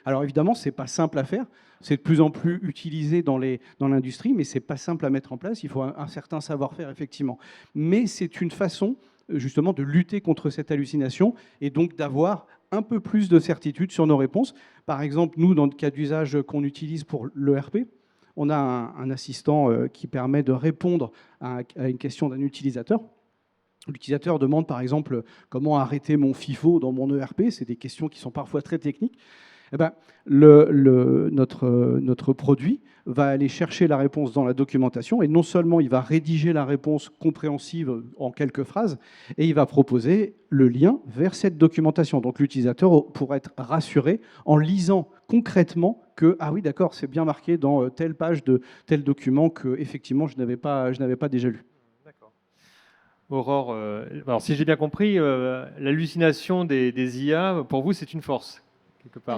Alors évidemment, ce n'est pas simple à faire. C'est de plus en plus utilisé dans l'industrie, mais ce n'est pas simple à mettre en place. Il faut un certain savoir-faire, effectivement. Mais c'est une façon, justement, de lutter contre cette hallucination et donc d'avoir un peu plus de certitude sur nos réponses. Par exemple, nous, dans le cas d'usage qu'on utilise pour l'ERP, on a un assistant qui permet de répondre à une question d'un utilisateur. L'utilisateur demande, par exemple, comment arrêter mon FIFO dans mon ERP. C'est des questions qui sont parfois très techniques. Eh ben, notre produit va aller chercher la réponse dans la documentation et non seulement il va rédiger la réponse compréhensive en quelques phrases, et il va proposer le lien vers cette documentation. Donc l'utilisateur pourra être rassuré en lisant concrètement que, ah oui, d'accord, c'est bien marqué dans telle page de tel document que effectivement je n'avais pas déjà lu. Aurore, alors si j'ai bien compris, l'hallucination des IA, pour vous, c'est une force, quelque part.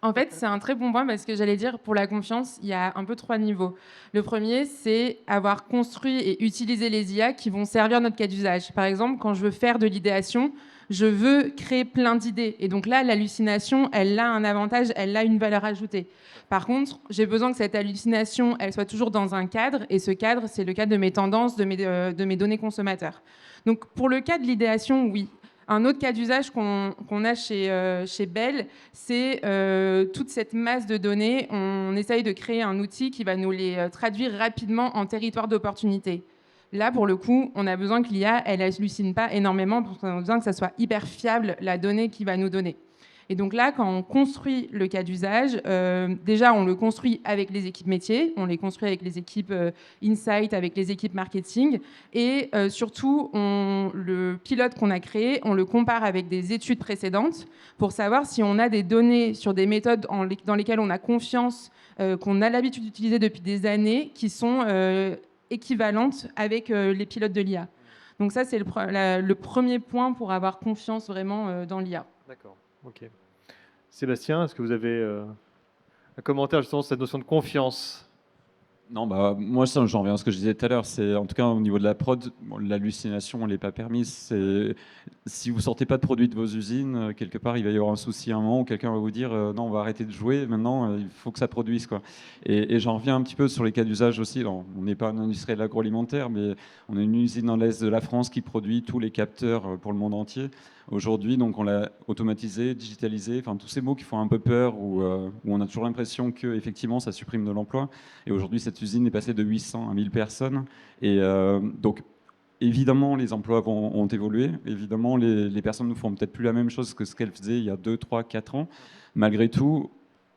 En fait, c'est un très bon point parce que j'allais dire, pour la confiance, il y a un peu 3 niveaux. Le premier, c'est avoir construit et utilisé les IA qui vont servir notre cas d'usage. Par exemple, quand je veux faire de l'idéation, je veux créer plein d'idées. Et donc là, l'hallucination, elle a un avantage, elle a une valeur ajoutée. Par contre, j'ai besoin que cette hallucination, elle soit toujours dans un cadre. Et ce cadre, c'est le cadre de mes tendances, de mes données consommateurs. Donc, pour le cas de l'idéation, oui. Un autre cas d'usage qu'on a chez Bell, c'est toute cette masse de données. On essaye de créer un outil qui va nous les traduire rapidement en territoire d'opportunité. Là, pour le coup, on a besoin que l'IA, elle hallucine pas énormément, parce qu'on a besoin que ça soit hyper fiable, la donnée qu'il va nous donner. Et donc là, quand on construit le cas d'usage, déjà, on le construit avec les équipes métiers, on les construit avec les équipes Insight, avec les équipes marketing. Et surtout, le pilote qu'on a créé, on le compare avec des études précédentes pour savoir si on a des données sur des méthodes dans lesquelles on a confiance, qu'on a l'habitude d'utiliser depuis des années, qui sont équivalentes avec les pilotes de l'IA. Donc ça, c'est le premier point pour avoir confiance vraiment dans l'IA. D'accord, ok. Sébastien, est-ce que vous avez un commentaire justement sur cette notion de confiance ? Non, bah, moi, j'en reviens à ce que je disais tout à l'heure. C'est, en tout cas, au niveau de la prod, l'hallucination, elle n'est pas permise. Si vous ne sortez pas de produits de vos usines, quelque part, il va y avoir un souci à un moment où quelqu'un va vous dire non, on va arrêter de jouer, maintenant, il faut que ça produise, quoi. Et j'en reviens un petit peu sur les cas d'usage aussi. Alors, on n'est pas une industrie de l'agroalimentaire, mais on a une usine dans l'est de la France qui produit tous les capteurs pour le monde entier. Aujourd'hui, donc, on l'a automatisé, digitalisé, enfin tous ces mots qui font un peu peur, où on a toujours l'impression que effectivement ça supprime de l'emploi. Et aujourd'hui, cette usine est passée de 800 à 1000 personnes. Et donc, évidemment, les emplois ont évolué. Évidemment, les personnes ne font peut-être plus la même chose que ce qu'elles faisaient il y a 2, 3, 4 ans. Malgré tout,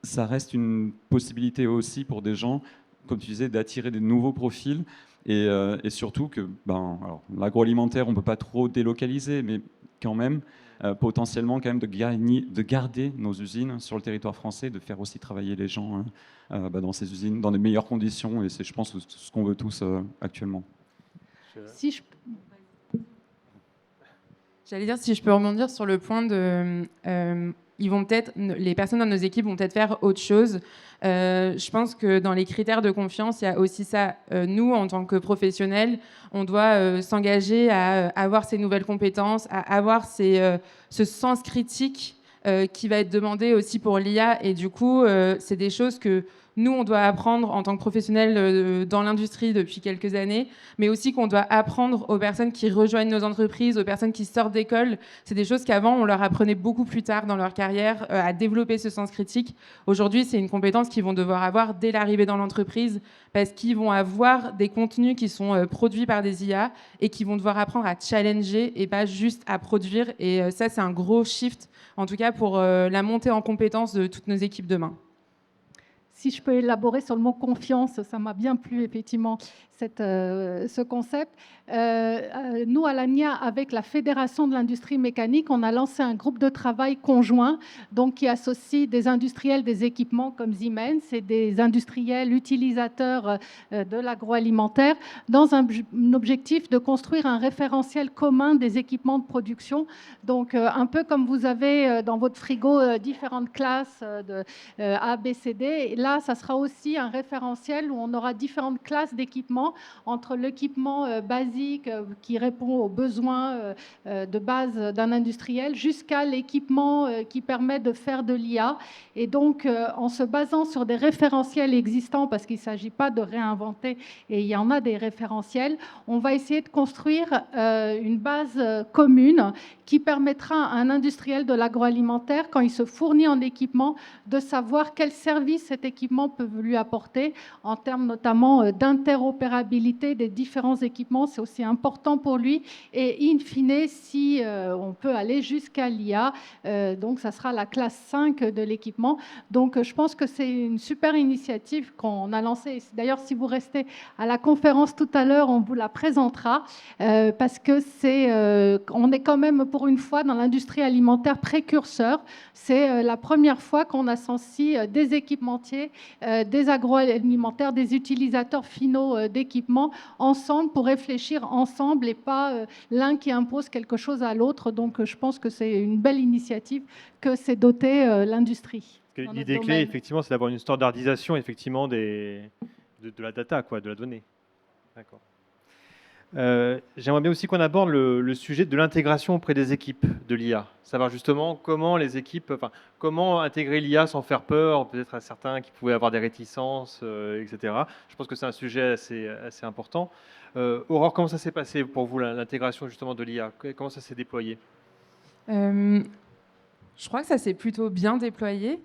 ça reste une possibilité aussi pour des gens, comme tu disais, d'attirer des nouveaux profils. Et surtout que l'agroalimentaire, on ne peut pas trop délocaliser, mais quand même, potentiellement quand même de garder nos usines sur le territoire français, de faire aussi travailler les gens dans ces usines dans des meilleures conditions. Et c'est, je pense, ce qu'on veut tous actuellement. J'allais dire, si je peux rebondir sur le point de... les personnes dans nos équipes vont peut-être faire autre chose. Je pense que dans les critères de confiance, il y a aussi ça. Nous, en tant que professionnels, on doit s'engager à avoir ces nouvelles compétences, à avoir ce sens critique qui va être demandé aussi pour l'IA. Et du coup, c'est des choses que nous, on doit apprendre en tant que professionnels dans l'industrie depuis quelques années, mais aussi qu'on doit apprendre aux personnes qui rejoignent nos entreprises, aux personnes qui sortent d'école. C'est des choses qu'avant, on leur apprenait beaucoup plus tard dans leur carrière à développer ce sens critique. Aujourd'hui, c'est une compétence qu'ils vont devoir avoir dès l'arrivée dans l'entreprise, parce qu'ils vont avoir des contenus qui sont produits par des IA et qui vont devoir apprendre à challenger et pas juste à produire. Et ça, c'est un gros shift, en tout cas pour la montée en compétences de toutes nos équipes demain. si je peux élaborer sur le mot confiance, ça m'a bien plu effectivement ce concept. Nous, à l'ANIA, avec la Fédération de l'industrie mécanique, on a lancé un groupe de travail conjoint donc, qui associe des industriels des équipements comme Siemens et des industriels utilisateurs de l'agroalimentaire dans un objectif de construire un référentiel commun des équipements de production. Donc, un peu comme vous avez dans votre frigo différentes classes de A, B, C, D. Et là, ça sera aussi un référentiel où on aura différentes classes d'équipements entre l'équipement basique qui répond aux besoins de base d'un industriel jusqu'à l'équipement qui permet de faire de l'IA. Et donc, en se basant sur des référentiels existants, parce qu'il ne s'agit pas de réinventer, et il y en a des référentiels, on va essayer de construire une base commune qui permettra à un industriel de l'agroalimentaire, quand il se fournit en équipement, de savoir quel service cet équipement peut lui apporter, en termes notamment d'interopérabilité des différents équipements. C'est aussi important pour lui. Et in fine, si on peut aller jusqu'à l'IA, donc ça sera la classe 5 de l'équipement. Donc je pense que c'est une super initiative qu'on a lancée. D'ailleurs, si vous restez à la conférence tout à l'heure, on vous la présentera, parce que on est quand même pour une fois dans l'industrie alimentaire précurseur. C'est la première fois qu'on associe des équipementiers, des agroalimentaires, des utilisateurs finaux d'équipements ensemble pour réfléchir ensemble et pas l'un qui impose quelque chose à l'autre. Donc je pense que c'est une belle initiative que s'est dotée l'industrie. L'idée clé, effectivement, c'est d'avoir une standardisation effectivement de la data, quoi, de la donnée. D'accord. J'aimerais bien aussi qu'on aborde le sujet de l'intégration auprès des équipes de l'IA. Savoir justement comment les équipes, comment intégrer l'IA sans faire peur, peut-être à certains qui pouvaient avoir des réticences, etc. Je pense que c'est un sujet assez important. Aurore, comment ça s'est passé pour vous, l'intégration justement de l'IA? Comment ça s'est déployé? Je crois que ça s'est plutôt bien déployé.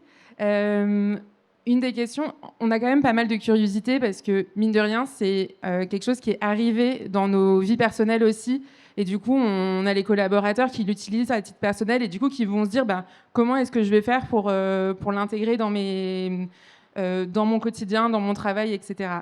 Une des questions, on a quand même pas mal de curiosité parce que, mine de rien, c'est quelque chose qui est arrivé dans nos vies personnelles aussi. Et du coup, on a les collaborateurs qui l'utilisent à titre personnel et du coup, qui vont se dire comment est-ce que je vais faire pour l'intégrer dans mon quotidien, dans mon travail, etc.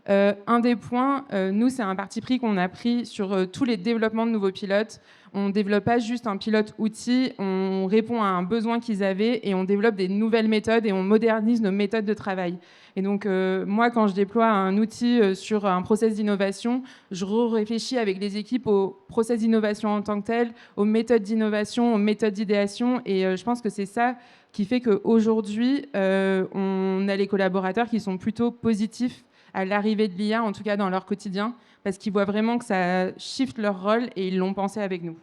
Un des points, nous, c'est un parti pris qu'on a pris sur tous les développements de nouveaux pilotes. On ne développe pas juste un pilote outil, on répond à un besoin qu'ils avaient et on développe des nouvelles méthodes et on modernise nos méthodes de travail. Et donc, moi, quand je déploie un outil sur un process d'innovation, je réfléchis avec les équipes au process d'innovation en tant que tel, aux méthodes d'innovation, aux méthodes d'idéation. Et je pense que c'est ça qui fait qu'aujourd'hui, on a les collaborateurs qui sont plutôt positifs à l'arrivée de l'IA, en tout cas dans leur quotidien, parce qu'ils voient vraiment que ça shift leur rôle et ils l'ont pensé avec nous.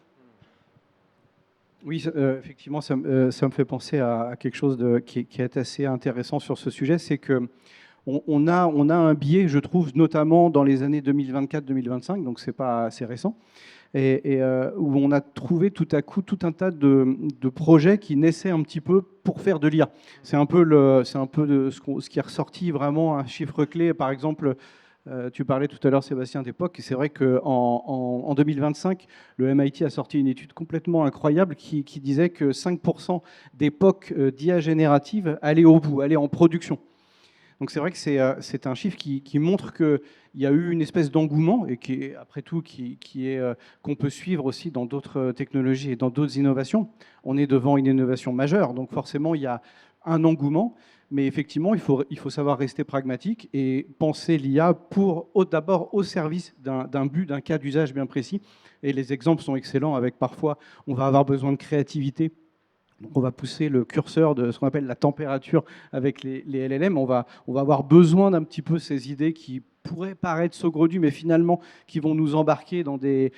Oui, effectivement, ça me fait penser à quelque chose qui est assez intéressant sur ce sujet, c'est que on a un biais, je trouve, notamment dans les années 2024-2025, donc c'est pas assez récent, et où on a trouvé tout à coup tout un tas de projets qui naissaient un petit peu pour faire de l'IA. C'est un peu ce qui est ressorti vraiment un chiffre clé, par exemple. Tu parlais tout à l'heure, Sébastien, d'époque. C'est vrai qu'en 2025, le MIT a sorti une étude complètement incroyable qui disait que 5% des POC d'IA générative allaient au bout, allaient en production. Donc c'est vrai que c'est un chiffre qui montre qu'il y a eu une espèce d'engouement et qui est, après tout, qu'on peut suivre aussi dans d'autres technologies et dans d'autres innovations. On est devant une innovation majeure, donc forcément, il y a un engouement. Mais effectivement, il faut savoir rester pragmatique et penser l'IA d'abord au service d'un but, d'un cas d'usage bien précis. Et les exemples sont excellents avec parfois, on va avoir besoin de créativité. Donc on va pousser le curseur de ce qu'on appelle la température avec les LLM. On va avoir besoin d'un petit peu ces idées qui pourraient paraître saugrenues, mais finalement qui vont nous embarquer dans des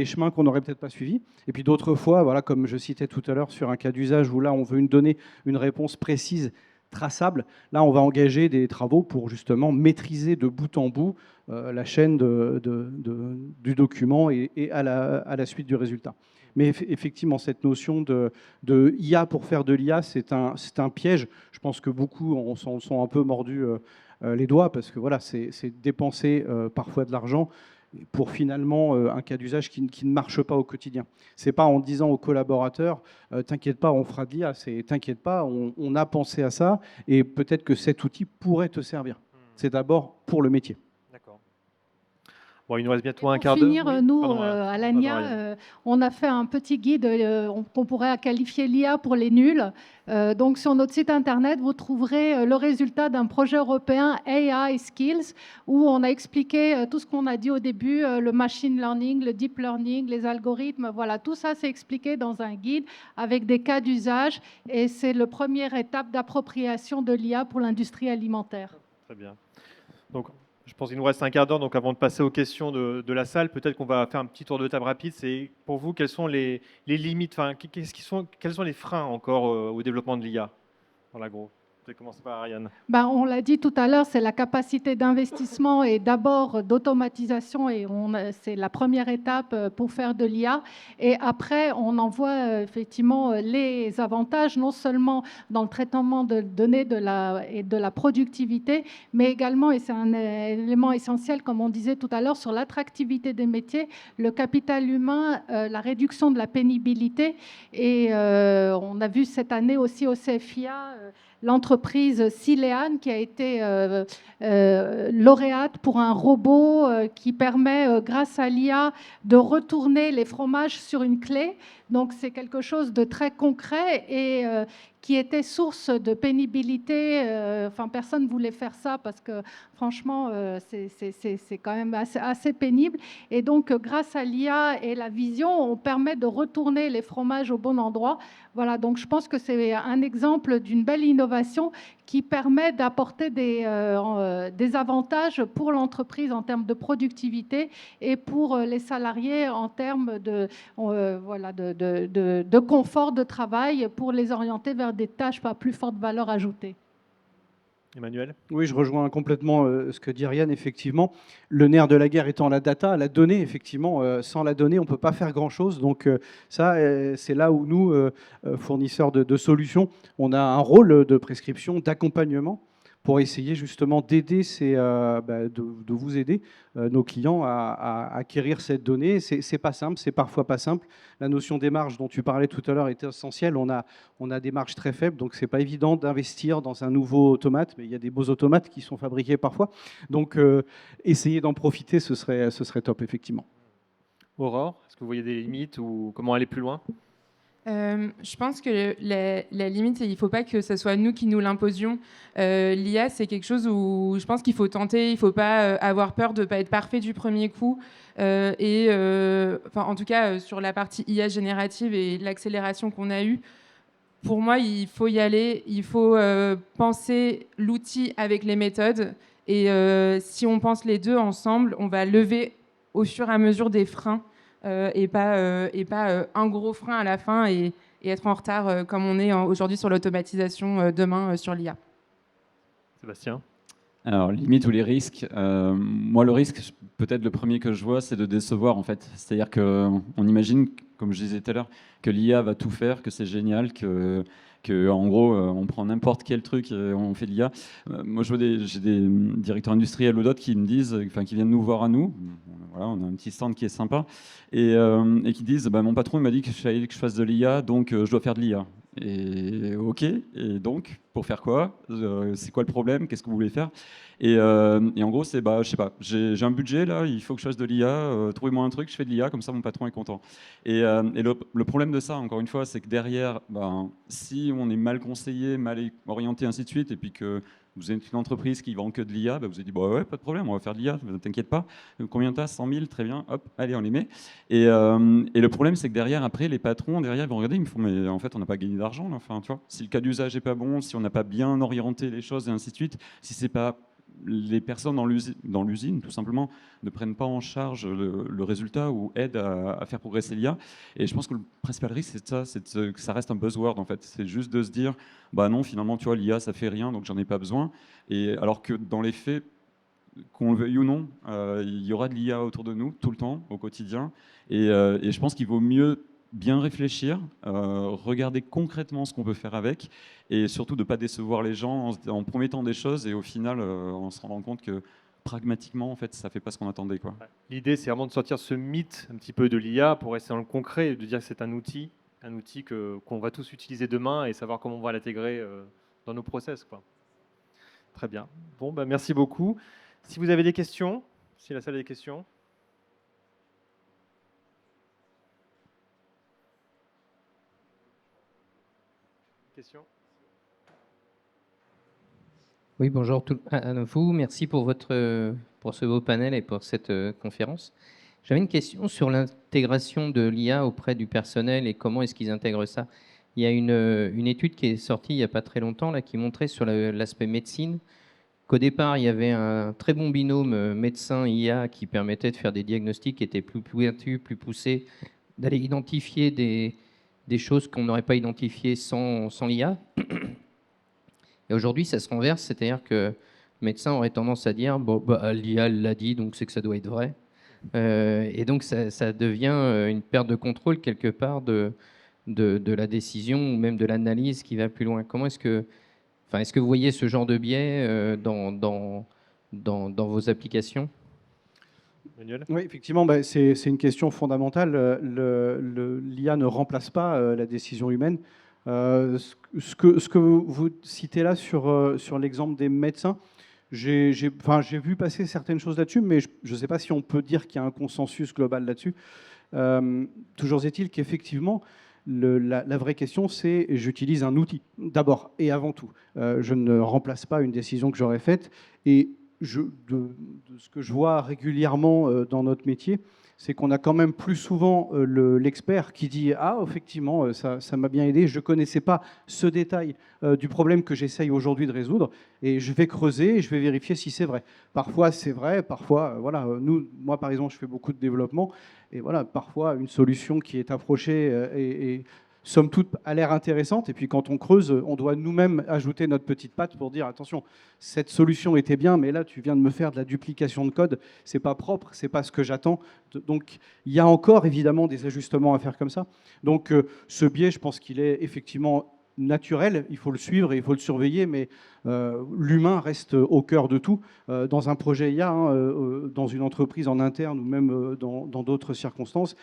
chemins qu'on n'aurait peut-être pas suivis. Et puis d'autres fois, voilà, comme je citais tout à l'heure sur un cas d'usage où là on veut donner une réponse précise, traçable. Là, on va engager des travaux pour justement maîtriser de bout en bout la chaîne du document et à la suite du résultat. Mais effectivement, cette notion de IA pour faire de l'IA, c'est un piège. Je pense que beaucoup sont un peu mordus les doigts parce que voilà, c'est dépenser parfois de l'argent pour finalement un cas d'usage qui ne marche pas au quotidien. C'est pas en disant aux collaborateurs t'inquiète pas, on fera de l'IA, c'est t'inquiète pas, on a pensé à ça et peut-être que cet outil pourrait te servir. C'est d'abord pour le métier. D'accord. Bon, il nous reste bientôt un Pour quart d'heure. finir, Oui, nous, pardon, à pardon, l'ANIA, Ariane. on a fait un petit guide qu'on pourrait qualifier l'IA pour les nuls. Donc, sur notre site internet, vous trouverez le résultat d'un projet européen AI Skills, où on a expliqué tout ce qu'on a dit au début, le machine learning, le deep learning, les algorithmes. Voilà, tout ça, c'est expliqué dans un guide avec des cas d'usage. Et c'est la première étape d'appropriation de l'IA pour l'industrie alimentaire. Très bien. Donc, je pense qu'il nous reste un quart d'heure, donc avant de passer aux questions de la salle, peut-être qu'on va faire un petit tour de table rapide. C'est pour vous, quelles sont les limites, enfin, quels sont les freins encore au développement de l'IA dans l'agro? Je vais commencer par Ariane. Ben, on l'a dit tout à l'heure, c'est la capacité d'investissement et d'abord d'automatisation et c'est la première étape pour faire de l'IA. Et après, on en voit effectivement les avantages, non seulement dans le traitement de données et de la productivité, mais également, et c'est un élément essentiel, comme on disait tout à l'heure, sur l'attractivité des métiers, le capital humain, la réduction de la pénibilité. Et on a vu cette année aussi au CFIA l'entreprise Silean qui a été lauréate pour un robot qui permet, grâce à l'IA, de retourner les fromages sur une clé. Donc c'est quelque chose de très concret et qui était source de pénibilité. Enfin, personne ne voulait faire ça parce que franchement, c'est quand même assez pénible. Et donc, grâce à l'IA et la vision, on permet de retourner les fromages au bon endroit. Voilà, donc je pense que c'est un exemple d'une belle innovation qui permet d'apporter des avantages pour l'entreprise en termes de productivité et pour les salariés en termes de confort de travail pour les orienter vers des tâches à plus forte valeur ajoutée. Emmanuel? Oui, je rejoins complètement ce que dit Ariane, effectivement. Le nerf de la guerre étant la data, la donnée, effectivement. Sans la donnée, on ne peut pas faire grand-chose. Donc ça, c'est là où nous, fournisseurs de solutions, on a un rôle de prescription, d'accompagnement pour essayer justement d'aider de vous aider, nos clients, à acquérir cette donnée. C'est pas simple, c'est parfois pas simple. La notion des marges dont tu parlais tout à l'heure est essentielle. On a des marges très faibles, donc c'est pas évident d'investir dans un nouveau automate, mais il y a des beaux automates qui sont fabriqués parfois. Donc essayer d'en profiter, ce serait top, effectivement. Aurore, est-ce que vous voyez des limites ou comment aller plus loin? Je pense que la limite, il ne faut pas que ce soit nous qui nous l'imposions. L'IA, c'est quelque chose où je pense qu'il faut tenter, il ne faut pas avoir peur de ne pas être parfait du premier coup. En tout cas, sur la partie IA générative et l'accélération qu'on a eue, pour moi, il faut y aller, il faut penser l'outil avec les méthodes. Et si on pense les deux ensemble, on va lever au fur et à mesure des freins. Et pas un gros frein à la fin et être en retard comme on est aujourd'hui sur l'automatisation, demain sur l'IA. Sébastien? Alors, limite ou les risques, moi le risque, peut-être le premier que je vois, c'est de décevoir en fait. C'est-à-dire qu'on imagine, comme je disais tout à l'heure, que l'IA va tout faire, que c'est génial, que en gros, on prend n'importe quel truc et on fait de l'IA. Moi, j'ai des directeurs industriels ou d'autres qui me disent, enfin, qui viennent nous voir à nous. Voilà, on a un petit stand qui est sympa et qui disent, bah, mon patron il m'a dit que je fasse de l'IA, donc je dois faire de l'IA. Et ok, et donc pour faire quoi? C'est quoi le problème? Qu'est-ce que vous voulez faire? Et en gros, c'est bah, je sais pas, j'ai un budget là, il faut que je fasse de l'IA, trouvez-moi un truc, je fais de l'IA, comme ça mon patron est content. Et le problème de ça, encore une fois, c'est que derrière, ben, si on est mal conseillé, mal orienté, ainsi de suite, et puis que vous êtes une entreprise qui vend que de l'IA, ben vous avez dit, bah ouais, pas de problème, on va faire de l'IA, ne t'inquiète pas. Combien t'as? 100 000, très bien, hop, allez, on les met. Et le problème, c'est que derrière, après, les patrons, derrière, ils vont regarder, ils me font, mais en fait, on n'a pas gagné d'argent, là. Enfin, tu vois, si le cas d'usage n'est pas bon, si on n'a pas bien orienté les choses, et ainsi de suite, si c'est pas les personnes dans l'usine, tout simplement, ne prennent pas en charge le résultat ou aident à faire progresser l'IA. Et je pense que le principal risque, c'est ça, que ça reste un buzzword, en fait. C'est juste de se dire, bah non, finalement, tu vois, l'IA, ça fait rien, donc j'en ai pas besoin. Et alors que dans les faits, qu'on le veuille ou non, il y aura de l'IA autour de nous, tout le temps, au quotidien. Et je pense qu'il vaut mieux bien réfléchir, regarder concrètement ce qu'on peut faire avec, et surtout de ne pas décevoir les gens en promettant des choses et au final en se rendant compte que pragmatiquement, en fait, ça fait pas ce qu'on attendait, quoi. L'idée, c'est vraiment de sortir ce mythe un petit peu de l'IA pour rester dans le concret et de dire que c'est un outil qu'on va tous utiliser demain et savoir comment on va l'intégrer dans nos process, quoi. Très bien. Bon, bah, merci beaucoup. Si vous avez des questions, si la salle a des questions. Questions ? Oui, bonjour à vous. Merci pour ce beau panel et pour cette conférence. J'avais une question sur l'intégration de l'IA auprès du personnel et comment est-ce qu'ils intègrent ça. Il y a une étude qui est sortie il n'y a pas très longtemps là, qui montrait sur l'aspect médecine qu'au départ, il y avait un très bon binôme médecin-IA qui permettait de faire des diagnostics qui étaient plus pointus, plus poussés, d'aller identifier des choses qu'on n'aurait pas identifiées sans l'IA. Et aujourd'hui, ça se renverse, c'est-à-dire que le médecin aurait tendance à dire bon, bah, l'IA l'a dit, donc c'est que ça doit être vrai. Et donc, ça devient une perte de contrôle quelque part de la décision ou même de l'analyse qui va plus loin. Comment est-ce que vous voyez ce genre de biais dans vos applications ? Manuel ? Oui, effectivement, c'est une question fondamentale. L'IA ne remplace pas la décision humaine. Ce que vous citez là sur l'exemple des médecins, j'ai vu passer certaines choses là-dessus, mais je ne sais pas si on peut dire qu'il y a un consensus global là-dessus. Toujours est-il qu'effectivement, la vraie question, c'est j'utilise un outil, d'abord et avant tout. Je ne remplace pas une décision que j'aurais faite. Et de ce que je vois régulièrement dans notre métier, c'est qu'on a quand même plus souvent l'expert qui dit « Ah, effectivement, ça m'a bien aidé, je ne connaissais pas ce détail du problème que j'essaye aujourd'hui de résoudre, et je vais creuser et je vais vérifier si c'est vrai. » Parfois, c'est vrai, parfois, voilà, moi, par exemple, je fais beaucoup de développement, et voilà, parfois, une solution qui est approchée et somme toute, a l'air intéressante. Et puis, quand on creuse, on doit nous-mêmes ajouter notre petite patte pour dire attention, cette solution était bien, mais là, tu viens de me faire de la duplication de code. C'est pas propre, c'est pas ce que j'attends. Donc, il y a encore évidemment des ajustements à faire comme ça. Donc, ce biais, je pense qu'il est effectivement naturel. Il faut le suivre et il faut le surveiller, mais l'humain reste au cœur de tout. Dans un projet IA, dans une entreprise en interne ou même dans d'autres circonstances,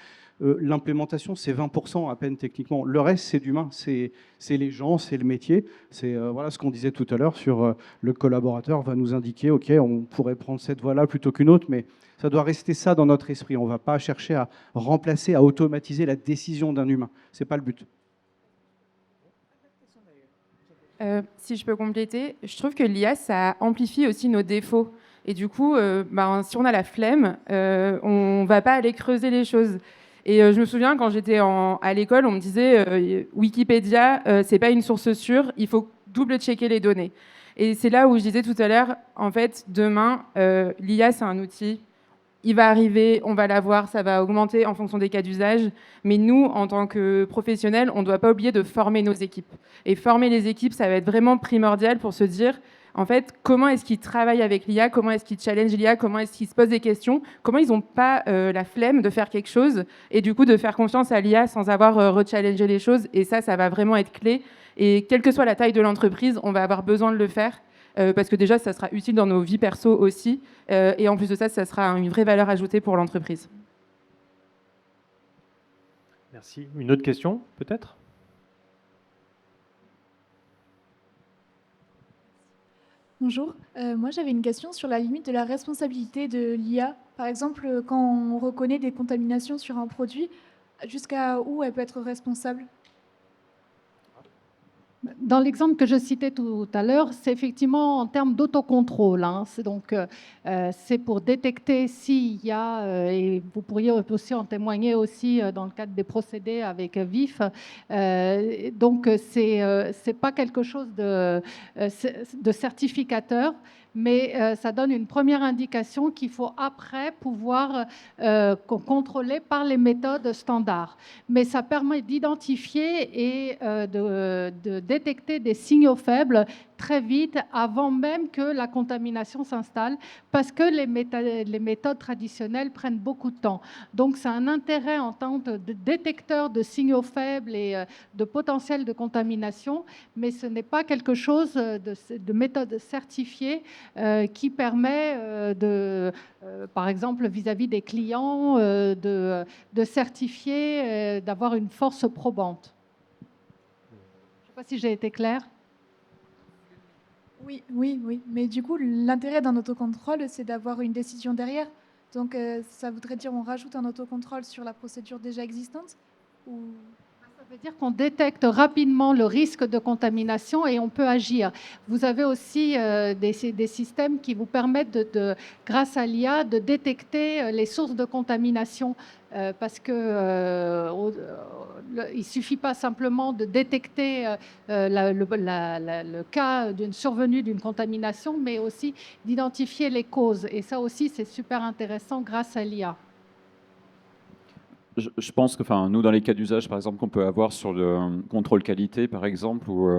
l'implémentation, c'est 20% à peine techniquement. Le reste, c'est d'humain, c'est les gens, c'est le métier. C'est voilà ce qu'on disait tout à l'heure sur le collaborateur va nous indiquer, OK, on pourrait prendre cette voie-là plutôt qu'une autre, mais ça doit rester ça dans notre esprit. On ne va pas chercher à remplacer, à automatiser la décision d'un humain. Ce n'est pas le but. Si je peux compléter, je trouve que l'IA, ça amplifie aussi nos défauts. Et du coup, si on a la flemme, on ne va pas aller creuser les choses. Et je me souviens, quand j'étais à l'école, on me disait Wikipédia, c'est pas une source sûre, il faut double-checker les données. Et c'est là où je disais tout à l'heure, en fait, demain, l'IA, c'est un outil. Il va arriver, on va l'avoir, ça va augmenter en fonction des cas d'usage. Mais nous, en tant que professionnels, on ne doit pas oublier de former nos équipes. Et former les équipes, ça va être vraiment primordial pour se dire, en fait, comment est-ce qu'ils travaillent avec l'IA, comment est-ce qu'ils challengent l'IA, comment est-ce qu'ils se posent des questions, comment ils n'ont pas la flemme de faire quelque chose et du coup de faire confiance à l'IA sans avoir rechallengé les choses. Et ça va vraiment être clé. Et quelle que soit la taille de l'entreprise, on va avoir besoin de le faire. Parce que déjà, ça sera utile dans nos vies perso aussi. Et en plus de ça, ça sera une vraie valeur ajoutée pour l'entreprise. Merci. Une autre question, peut-être ? Bonjour. Moi, j'avais une question sur la limite de la responsabilité de l'IA. Par exemple, quand on reconnaît des contaminations sur un produit, jusqu'à où elle peut être responsable ? Dans l'exemple que je citais tout à l'heure, c'est effectivement en termes d'autocontrôle. C'est pour détecter s'il y a, et vous pourriez aussi en témoigner aussi dans le cadre des procédés avec VIF. C'est pas quelque chose de certificateur, mais ça donne une première indication qu'il faut après pouvoir contrôler par les méthodes standards. Mais ça permet d'identifier et de détecter des signaux faibles très vite avant même que la contamination s'installe parce que les méthodes traditionnelles prennent beaucoup de temps. Donc c'est un intérêt en tant que détecteur de signaux faibles et de potentiel de contamination, mais ce n'est pas quelque chose de méthode certifiée qui permet par exemple vis-à-vis des clients, de certifier, d'avoir une force probante. Je ne sais pas si j'ai été claire. Oui, oui, oui. Mais du coup, l'intérêt d'un autocontrôle, c'est d'avoir une décision derrière. Donc, ça voudrait dire on rajoute un autocontrôle sur la procédure déjà existante ou... Ça veut dire qu'on détecte rapidement le risque de contamination et on peut agir. Vous avez aussi des systèmes qui vous permettent, grâce à l'IA, de détecter les sources de contamination. Parce qu'il ne suffit pas simplement de détecter le cas d'une survenue d'une contamination, mais aussi d'identifier les causes. Et ça aussi, c'est super intéressant grâce à l'IA. Je pense que, nous, dans les cas d'usage, par exemple, qu'on peut avoir sur le contrôle qualité, par exemple, où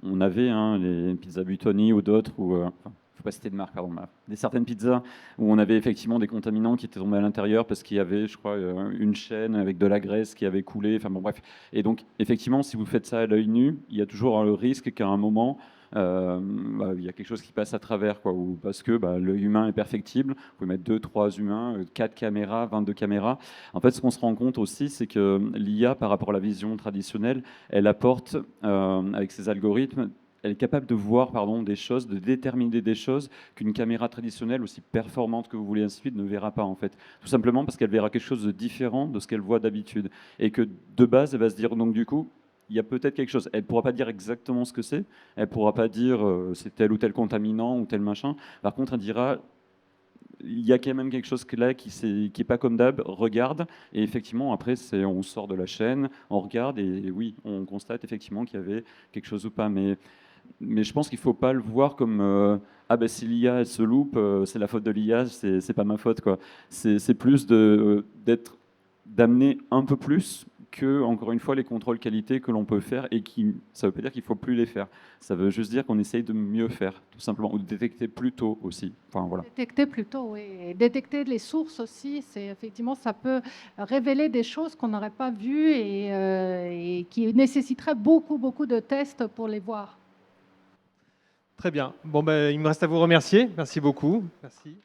on avait les pizzas Buitoni ou d'autres, où, faut pas citer de marque, pardon, des certaines pizzas où on avait effectivement des contaminants qui étaient tombés à l'intérieur parce qu'il y avait, je crois, une chaîne avec de la graisse qui avait coulé. Enfin bon, bref. Et donc, effectivement, si vous faites ça à l'œil nu, il y a toujours le risque qu'à un moment, il y a quelque chose qui passe à travers, quoi, ou parce que l'œil humain est perfectible. Vous pouvez mettre 2, 3 humains, 4 caméras, 22 caméras. En fait, ce qu'on se rend compte aussi, c'est que l'IA, par rapport à la vision traditionnelle, elle apporte, avec ses algorithmes, elle est capable de voir des choses, de déterminer des choses qu'une caméra traditionnelle, aussi performante que vous voulez ainsi de suite, ne verra pas en fait. Tout simplement parce qu'elle verra quelque chose de différent de ce qu'elle voit d'habitude. Et que de base, elle va se dire, donc du coup, il y a peut-être quelque chose. Elle ne pourra pas dire exactement ce que c'est. Elle ne pourra pas dire c'est tel ou tel contaminant ou tel machin. Par contre, elle dira il y a quand même quelque chose là qui est pas comme d'hab, regarde, et effectivement après on sort de la chaîne, on regarde et oui, on constate effectivement qu'il y avait quelque chose ou pas, mais je pense qu'il ne faut pas le voir comme si l'IA elle se loupe, c'est la faute de l'IA, c'est pas ma faute, quoi. C'est plus d'amener un peu plus que, encore une fois, les contrôles qualité que l'on peut faire et ça ne veut pas dire qu'il ne faut plus les faire. Ça veut juste dire qu'on essaye de mieux faire, tout simplement, ou de détecter plus tôt aussi. Enfin, voilà. Détecter plus tôt, oui. Et détecter les sources aussi, effectivement, ça peut révéler des choses qu'on n'aurait pas vues et qui nécessiteraient beaucoup, beaucoup de tests pour les voir. Très bien. Bon, il me reste à vous remercier. Merci beaucoup. Merci.